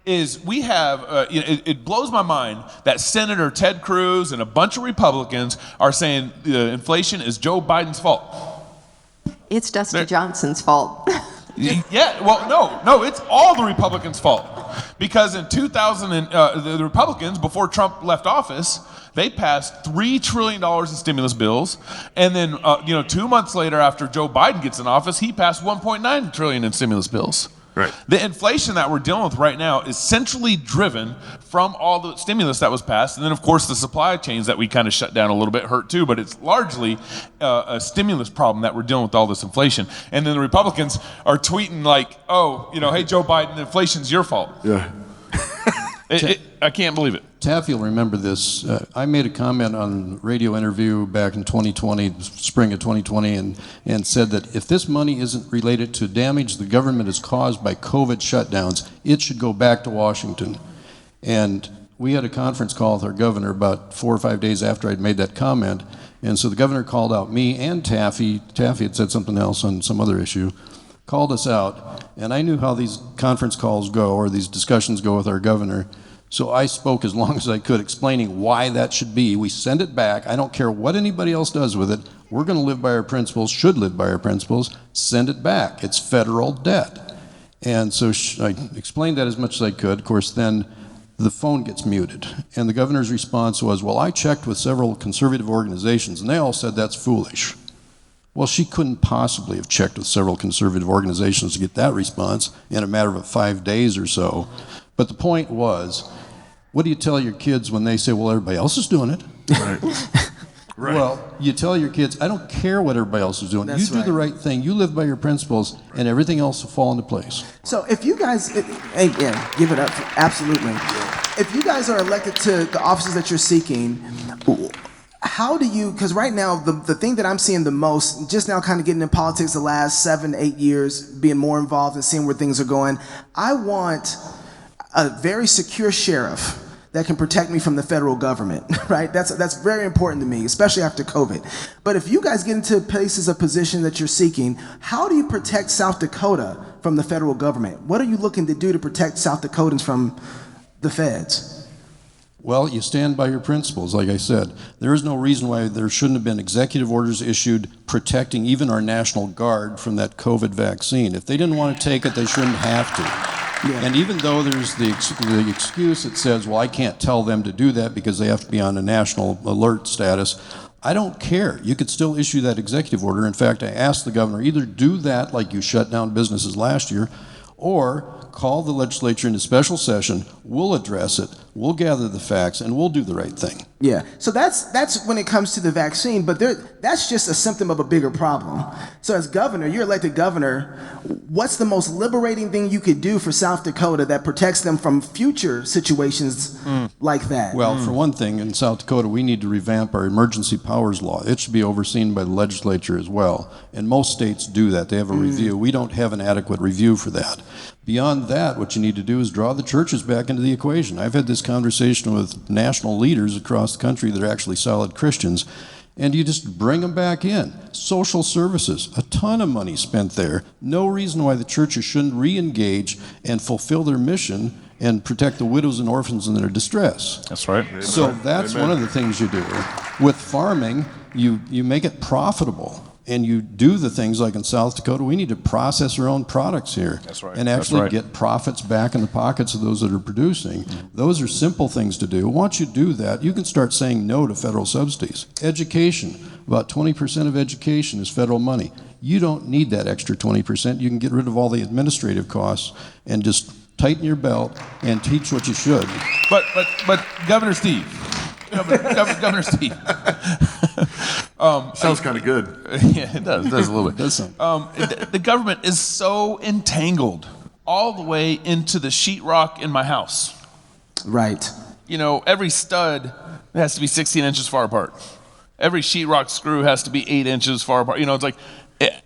Is we have, it blows my mind that Senator Ted Cruz and a bunch of Republicans are saying inflation is Joe Biden's fault. It's Dusty Johnson's fault. Yeah, well, no, it's all the Republicans' fault. Because in 2000, the Republicans, before Trump left office, they passed $3 trillion in stimulus bills. And then, 2 months later, after Joe Biden gets in office, he passed $1.9 trillion in stimulus bills. Right. The inflation that we're dealing with right now is centrally driven from all the stimulus that was passed. And then, of course, the supply chains that we kind of shut down a little bit hurt too, but it's largely a stimulus problem that we're dealing with all this inflation. And then the Republicans are tweeting like, hey, Joe Biden, inflation's your fault. Yeah. I can't believe it. Taffy will remember this. I made a comment on a radio interview back in 2020, spring of 2020, and said that if this money isn't related to damage the government has caused by COVID shutdowns, it should go back to Washington. And we had a conference call with our governor about 4 or 5 days after I'd made that comment. And so the governor called out me and Taffy. Taffy had said something else on some other issue. Called us out, and I knew how these conference calls go, or these discussions go with our governor. So I spoke as long as I could, explaining why that should be. We send it back. I don't care what anybody else does with it. We're going to live by our principles, should live by our principles. Send it back. It's federal debt. And so I explained that as much as I could. Of course, then the phone gets muted. And the governor's response was, well, I checked with several conservative organizations, and they all said that's foolish. Well, she couldn't possibly have checked with several conservative organizations to get that response in a matter of 5 days or so. But the point was, what do you tell your kids when they say, well, everybody else is doing it? Right. Right. Well, you tell your kids, I don't care what everybody else is doing. That's you do the right thing. You live by your principles, and everything else will fall into place. So if you guys, give it up, absolutely. If you guys are elected to the offices that you're seeking, how do you, because right now, the thing that I'm seeing the most, just now kind of getting in politics the last 7 to 8 years, being more involved and seeing where things are going, I want a very secure sheriff that can protect me from the federal government, right? That's very important to me, especially after COVID. But if you guys get into places of position that you're seeking, how do you protect South Dakota from the federal government? What are you looking to do to protect South Dakotans from the feds? Well, you stand by your principles, like I said. There is no reason why there shouldn't have been executive orders issued protecting even our National Guard from that COVID vaccine. If they didn't want to take it, they shouldn't have to. Yeah. And even though there's the excuse that says, well, I can't tell them to do that because they have to be on a national alert status, I don't care. You could still issue that executive order. In fact, I asked the governor, either do that like you shut down businesses last year, or call the legislature into special session, we'll address it, we'll gather the facts, and we'll do the right thing. Yeah, so that's when it comes to the vaccine, but that's just a symptom of a bigger problem. So as governor, you're elected governor, what's the most liberating thing you could do for South Dakota that protects them from future situations like that? Well, for one thing, in South Dakota, we need to revamp our emergency powers law. It should be overseen by the legislature as well, and most states do that. They have a review. We don't have an adequate review for that. Beyond that, what you need to do is draw the churches back into the equation. I've had this conversation with national leaders across the country that are actually solid Christians, and you just bring them back in. Social services, a ton of money spent there. No reason why the churches shouldn't re-engage and fulfill their mission and protect the widows and orphans in their distress. That's right. So that's one of the things you do. With farming, you make it profitable. And you do the things like in South Dakota, we need to process our own products here. That's right. And actually get profits back in the pockets of those that are producing. Those are simple things to do. Once you do that, you can start saying no to federal subsidies. Education, about 20% of education is federal money. You don't need that extra 20%. You can get rid of all the administrative costs and just tighten your belt and teach what you should. But Governor Steve, Governor Steve. Sounds kind of good. Yeah, it does. It does a little bit. The government is so entangled all the way into the sheetrock in my house. Right. You know, every stud has to be 16 inches far apart. Every sheetrock screw has to be 8 inches far apart. You know, it's like,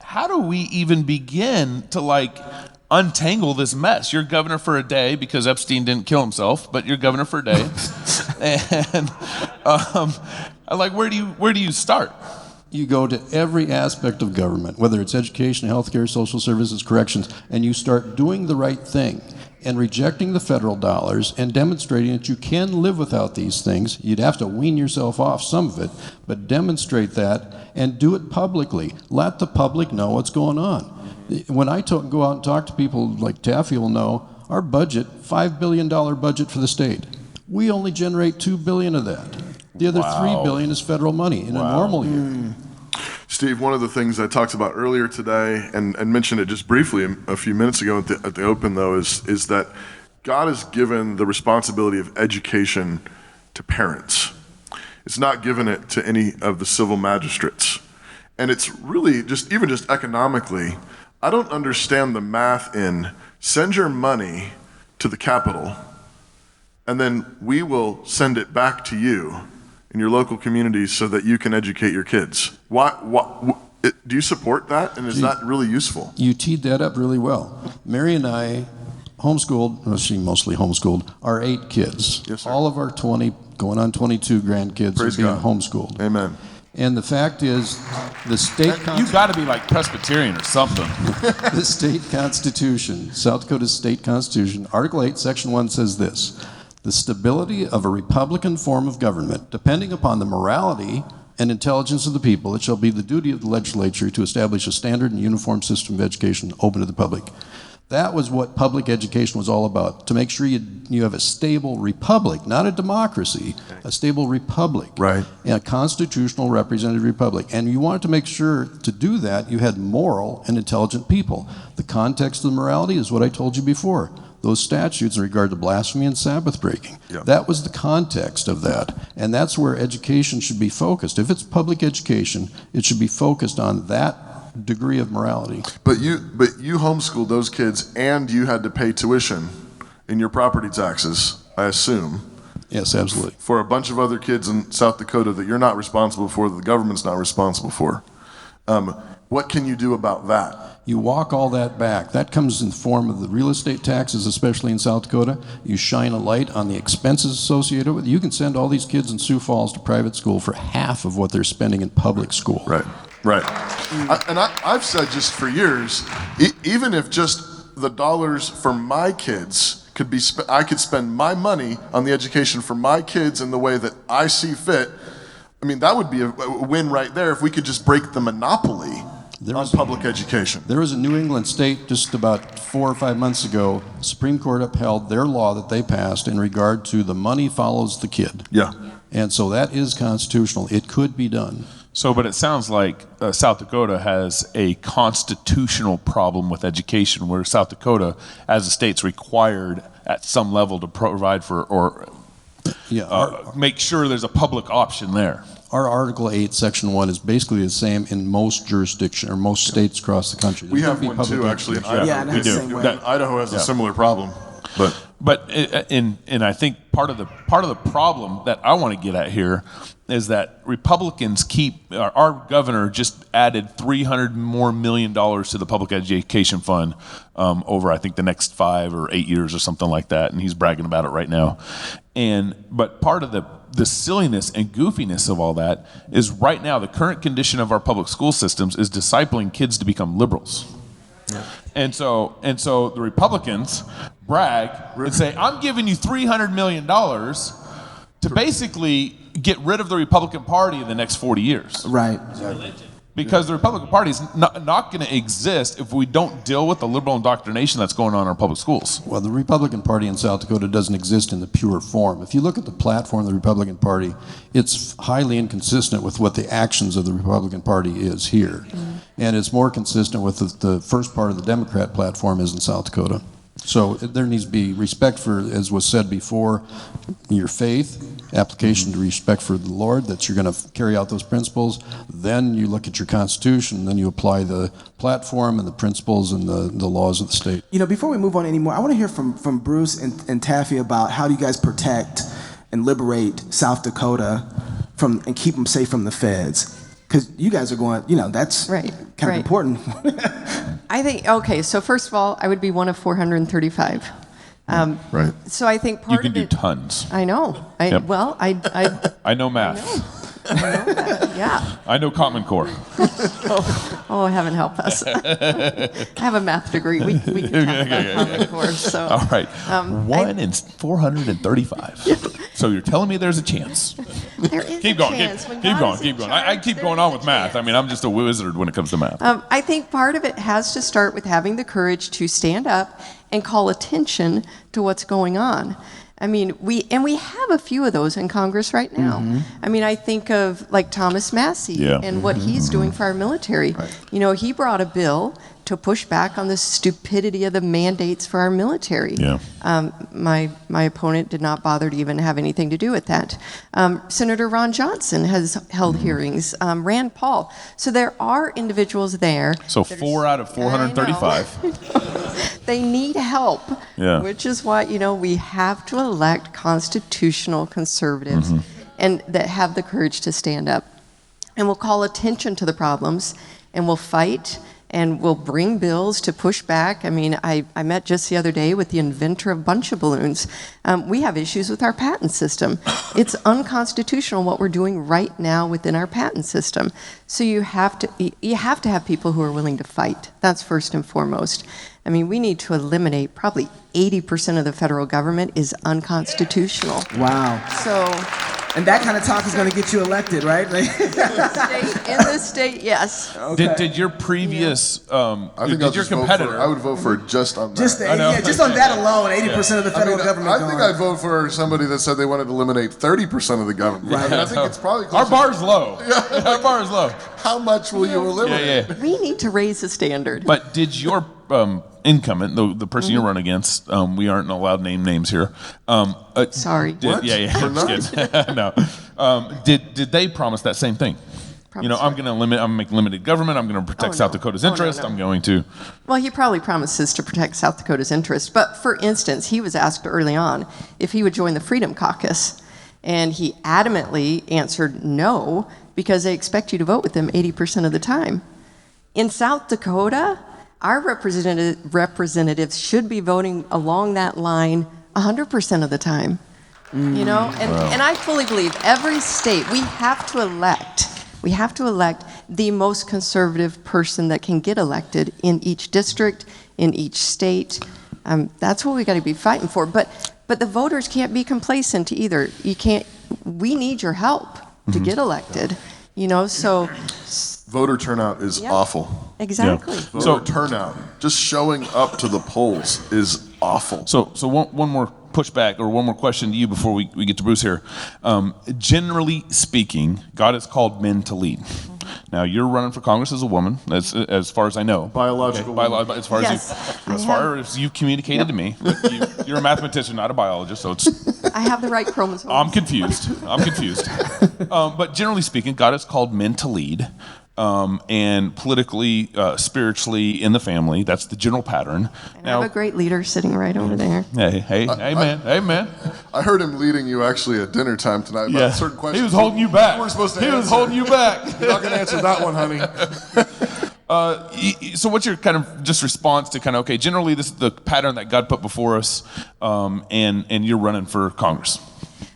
how do we even begin to untangle this mess? You're governor for a day because Epstein didn't kill himself, but you're governor for a day. And where do you start? You go to every aspect of government, whether it's education, healthcare, social services, corrections, and you start doing the right thing and rejecting the federal dollars and demonstrating that you can live without these things. You'd have to wean yourself off some of it, but demonstrate that and do it publicly. Let the public know what's going on. When I go out and talk to people like Taffy will know, our budget, $5 billion budget for the state. We only generate $2 billion of that. The other $3 billion is federal money in a normal year. Steve, one of the things I talked about earlier today and mentioned it just briefly a few minutes ago at the open, though, is that God has given the responsibility of education to parents. It's not given it to any of the civil magistrates. And it's really just economically, I don't understand the math in send your money to the Capitol, and then we will send it back to you in your local communities so that you can educate your kids. Do you support that? And is that really useful? You teed that up really well. Mary and I homeschooled, well, she mostly homeschooled, our 8 kids. Yes, sir. All of our 20, going on 22 grandkids Praise are being God. homeschooled. Amen. And the fact is, the state You got to be like Presbyterian or something. the state constitution, South Dakota's state constitution, Article 8, Section 1 says this: the stability of a Republican form of government, depending upon the morality and intelligence of the people, it shall be the duty of the legislature to establish a standard and uniform system of education open to the public. That was what public education was all about, to make sure you have a stable republic, not a democracy, a stable republic. Right. And a constitutional representative republic. And you wanted to make sure to do that you had moral and intelligent people. The context of the morality is what I told you before. Those statutes in regard to blasphemy and Sabbath breaking. Yeah. That was the context of that. And that's where education should be focused. If it's public education, it should be focused on that degree of morality. But you homeschooled those kids and you had to pay tuition in your property taxes, I assume. Yes, absolutely. For a bunch of other kids in South Dakota that you're not responsible for, that the government's not responsible for. What can you do about that? You walk all that back. That comes in the form of the real estate taxes, especially in South Dakota. You shine a light on the expenses associated with it. You can send all these kids in Sioux Falls to private school for half of what they're spending in public school. Right. I've said just for years, even if just the dollars for my kids could be I could spend my money on the education for my kids in the way that I see fit. I mean, that would be a win right there if we could just break the monopoly on public education. There was a New England state just about 4 or 5 months ago, the Supreme Court upheld their law that they passed in regard to the money follows the kid. Yeah. And so that is constitutional. It could be done. So, but it sounds like South Dakota has a constitutional problem with education, where South Dakota, as a state's required at some level to provide for or make sure there's a public option there. Our Article 8, Section 1 is basically the same in most jurisdictions or most states across the country. We have one too, actually, in Idaho. We do. Idaho has a similar problem. But I think part of the problem that I want to get at here is that Republicans our governor just added $300 million to the public education fund over, I think, the next 5 or 8 years or something like that, and he's bragging about it right now. But part of the silliness and goofiness of all that is right now the current condition of our public school systems is discipling kids to become liberals. Yeah. And so the Republicans brag and say, I'm giving you $300 million to basically get rid of the Republican Party in the next 40 years. Right. Because the Republican Party is not going to exist if we don't deal with the liberal indoctrination that's going on in our public schools. Well, the Republican Party in South Dakota doesn't exist in the pure form. If you look at the platform of the Republican Party, it's highly inconsistent with what the actions of the Republican Party is here. Mm-hmm. And it's more consistent with the first part of the Democrat platform is in South Dakota. So there needs to be respect for, as was said before, your faith, application to respect for the Lord, that you're going to carry out those principles. Then you look at your Constitution, then you apply the platform and the principles and the laws of the state. You know, before we move on anymore, I want to hear from Bruce and Taffy about how do you guys protect and liberate South Dakota and keep them safe from the feds? Because you guys are going, that's kind of important. I think, so first of all, I would be one of 435. Right. So I think part of it... You can do tons. I know. I know math. I know that, yeah. I know Common Core. Oh, heaven help us. I have a math degree. We can talk about Common Core. So. All right. 1 in 435. Yeah. So you're telling me there's a chance. There is keep a going, chance. Keep going. I keep going on with math. I mean, I'm just a wizard when it comes to math. I think part of it has to start with having the courage to stand up and call attention to what's going on. I mean, we have a few of those in Congress right now. Mm-hmm. I mean, I think of like Thomas Massey and what he's doing for our military. Right. He brought a bill to push back on the stupidity of the mandates for our military. Yeah. My opponent did not bother to even have anything to do with that. Senator Ron Johnson has held hearings. Rand Paul. So there are individuals there. So 4 out of 435. They need help, which is why, we have to elect constitutional conservatives and that have the courage to stand up. And we'll call attention to the problems, and we'll fight, and we'll bring bills to push back. I mean, I met just the other day with the inventor of bunch of balloons. We have issues with our patent system. It's unconstitutional what we're doing right now within our patent system. So you have to have people who are willing to fight. That's first and foremost. I mean, we need to eliminate probably 80% of the federal government is unconstitutional. Wow. And that kind of talk is going to get you elected, right? In the state, yes. Okay. Did your previous did your competitor? I would vote for just on that. Just on that alone, 80% of the federal government. I think I'd vote for somebody that said they wanted to eliminate 30% of the government. Right. I think it's probably our bar's low. Our bar is low. How much will you eliminate? Yeah. We need to raise the standard. But did your incumbent, the person you run against, we aren't allowed to name names here. Sorry. What? Yeah. I'm just kidding. No. Did they promise that same thing? I'm going to make limited government. I'm going to protect South Dakota's interest. No. I'm going to. Well, he probably promises to protect South Dakota's interest. But for instance, he was asked early on if he would join the Freedom Caucus. And he adamantly answered no, because they expect you to vote with them 80% of the time. In South Dakota, our representatives should be voting along that line 100% of the time. You know, and I fully believe every state, we have to elect the most conservative person that can get elected in each district, in each state. That's what we got to be fighting for. But the voters can't be complacent either. We need your help to get elected. You know, so voter turnout is awful. Exactly. Yeah. Voter turnout, just showing up to the polls, is awful. So one more pushback or one more question to you before we get to Bruce here. Generally speaking, God has called men to lead. Now, you're running for Congress as a woman, as far as I know. Biological. Okay. As far as you've communicated to me. But you're a mathematician, not a biologist, so it's... I have the right chromosomes. I'm confused. But generally speaking, God has called men to lead. And politically, spiritually, in the family. That's the general pattern. And I have a great leader sitting right over there. Hey, man. I heard him leading you actually at dinner time tonight about a certain question. He was holding you back. You weren't supposed to He answer. was holding you back. You're not going to answer that one, honey. So what's your kind of just response to kind of, okay, generally this is the pattern that God put before us, and you're running for Congress?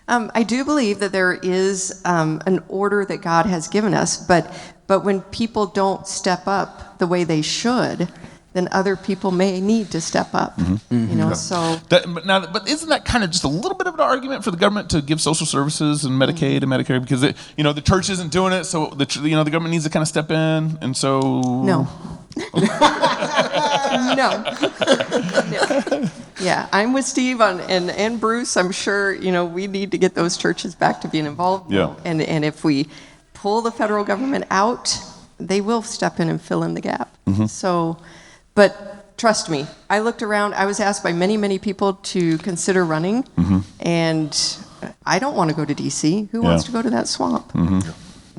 I do believe that there is an order that God has given us, but when people don't step up the way they should, then other people may need to step up. You know, so. But isn't that kind of just a little bit of an argument for the government to give social services and Medicaid and Medicare, because the church isn't doing it, so the government needs to kind of step in, and so. No. No. Yeah, I'm with Steve and Bruce. I'm sure we need to get those churches back to being involved. Yeah. And if we pull the federal government out, they will step in and fill in the gap. So, but trust me, I looked around. I was asked by many, many people to consider running, and I don't want to go to D.C. Who wants to go to that swamp?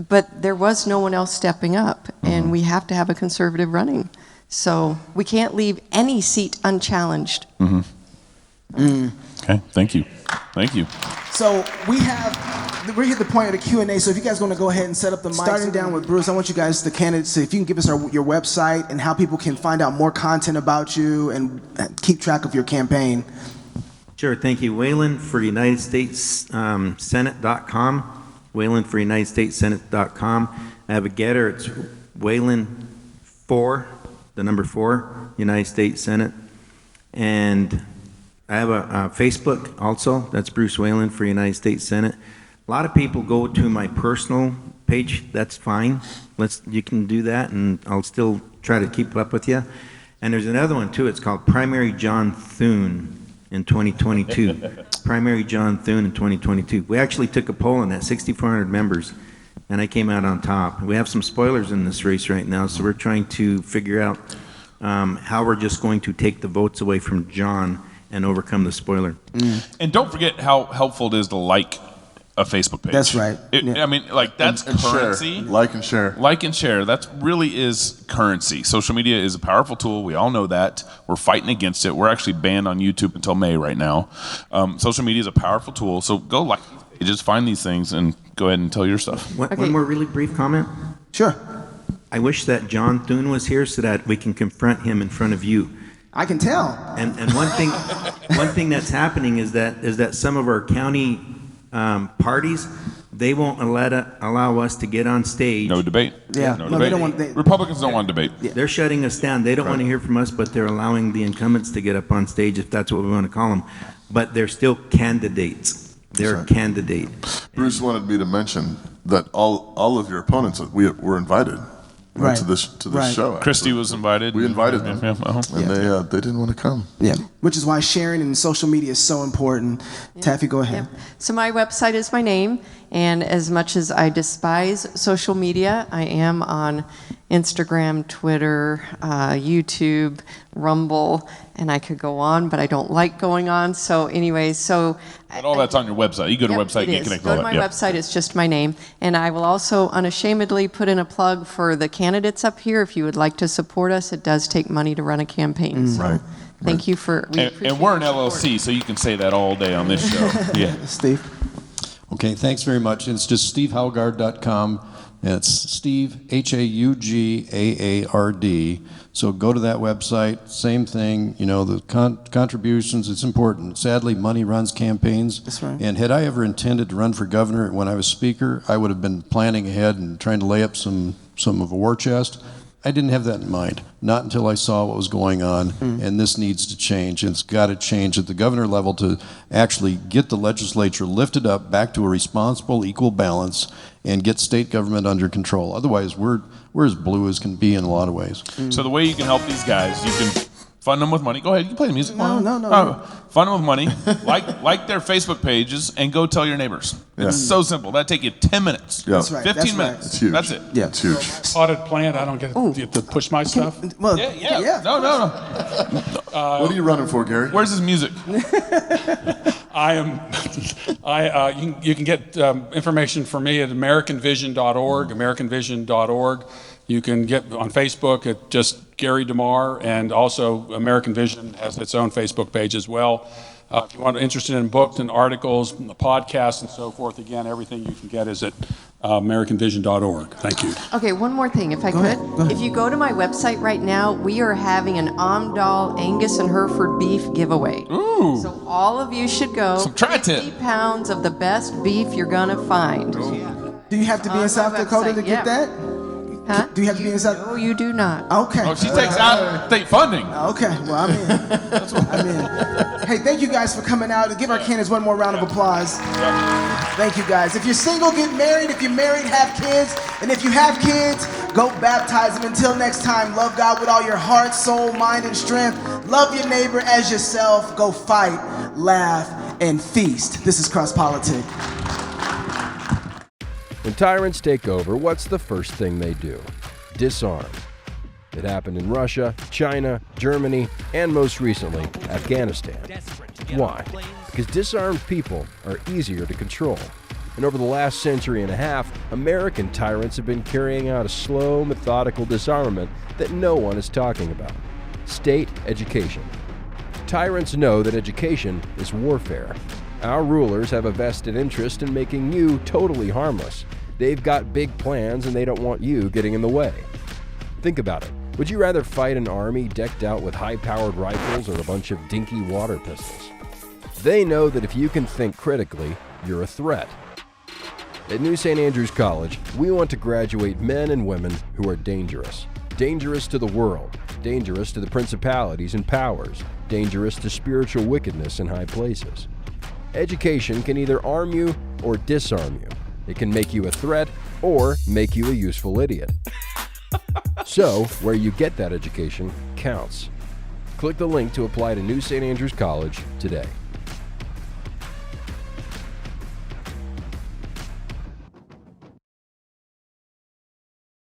But there was no one else stepping up, and we have to have a conservative running. So we can't leave any seat unchallenged. Okay, thank you. So we're at the point of the Q&A, so if you guys want to go ahead and set up the mic. Starting down with Bruce, I want you guys, the candidates, if you can give us your website and how people can find out more content about you and keep track of your campaign. Sure, thank you. Wayland for United States Senate.com. Wayland for United States Senate.com. I have a getter, it's Wayland 4, the number 4, United States Senate. And I have a Facebook also, that's Bruce Wayland for United States Senate. A lot of people go to my personal page, that's fine. You can do that, and I'll still try to keep up with you. And there's another one too, it's called Primary John Thune in 2022. Primary John Thune in 2022. We actually took a poll on that, 6,400 members, and I came out on top. We have some spoilers in this race right now, so we're trying to figure out how we're just going to take the votes away from John and overcome the spoiler. And don't forget how helpful it is to like a Facebook page. That's right. I mean, that's and currency. Share. Like and share. Like and share. That really is currency. Social media is a powerful tool. We all know that. We're fighting against it. We're actually banned on YouTube until May right now. Social media is a powerful tool. So go like these pages, find these things, and go ahead and tell your stuff. One more really brief comment. Sure. I wish that John Thune was here so that we can confront him in front of you. I can tell. And one thing that's happening is that some of our county parties, they won't allow us to get on stage. No debate. Yeah. No No, debate. they don't want. Republicans don't want to debate. They're shutting us down. They don't want to hear from us, but they're allowing the incumbents to get up on stage, if that's what we want to call them. But they're still candidates. They're a candidate. Bruce wanted me to mention that all of your opponents were invited. Right. To this show. Actually. Christy was invited. We invited them, and they didn't want to come. Yeah, which is why sharing in social media is so important. Taffy, go ahead. So my website is my name, and as much as I despise social media, I am on Instagram, Twitter, YouTube, Rumble, and I could go on, but I don't like going on. So anyway, But all that's on your website. You go to a website, you connect Go all to that. my website, it's just my name. And I will also unashamedly put in a plug for the candidates up here. If you would like to support us, it does take money to run a campaign. So thank you for... And we're an LLC, so you can say that all day on this show. Yeah. Steve? Okay, thanks very much. It's just stevehaugard.com. It's Steve, H-A-U-G-A-A-R-D. So go to that website. Same thing, the contributions, it's important. Sadly, money runs campaigns. That's right. And had I ever intended to run for governor when I was speaker, I would have been planning ahead and trying to lay up some of a war chest. I didn't have that in mind, not until I saw what was going on, and this needs to change, and it's got to change at the governor level to actually get the legislature lifted up back to a responsible, equal balance and get state government under control. Otherwise, we're as blue as can be in a lot of ways. So the way you can help these guys, you can fund them with money. Go ahead, you can play the music. No. Fund them with money, like their Facebook pages, and go tell your neighbors. Yeah. It's so simple. That'd take you 10 minutes. Yeah. That's right. 15 That's minutes. right. It's huge. That's it. Yeah. It's huge. Potted plant, I don't get to push my stuff. Well, Yeah. No. What are you running for, Gary? Where's his music? You can get information from me at AmericanVision.org, AmericanVision.org. You can get on Facebook at just Gary DeMar, and also American Vision has its own Facebook page as well. If you want interested in books and articles, podcasts, and so forth, again, everything you can get is at AmericanVision.org. Thank you. Okay, one more thing, if I could. Go ahead. If you go to my website right now, we are having an Amdahl Angus and Hereford beef giveaway. Ooh. So all of you should go. Some tri-tip. 50 pounds of the best beef you're gonna find. Do you have to be in South Dakota to get that? Huh? Do you have to be in South? No, you do not. Okay. Oh, she takes out state funding. Okay, well, I'm in. I'm in. Hey, thank you guys for coming out. Give our candidates one more round of applause. Thank you guys. If you're single, get married. If you're married, have kids. And if you have kids, go baptize them. Until next time, love God with all your heart, soul, mind, and strength. Love your neighbor as yourself. Go fight, laugh, and feast. This is Cross Politic. When tyrants take over, what's the first thing they do? Disarm. It happened in Russia, China, Germany, and most recently, Afghanistan. Why? Because disarmed people are easier to control. And over the last century and a half, American tyrants have been carrying out a slow, methodical disarmament that no one is talking about. State education. Tyrants know that education is warfare. Our rulers have a vested interest in making you totally harmless. They've got big plans and they don't want you getting in the way. Think about it. Would you rather fight an army decked out with high-powered rifles or a bunch of dinky water pistols? They know that if you can think critically, you're a threat. At New St. Andrews College, we want to graduate men and women who are dangerous. Dangerous to the world, dangerous to the principalities and powers, dangerous to spiritual wickedness in high places. Education can either arm you or disarm you. It can make you a threat or make you a useful idiot. So, where you get that education counts. Click the link to apply to New St. Andrews College today.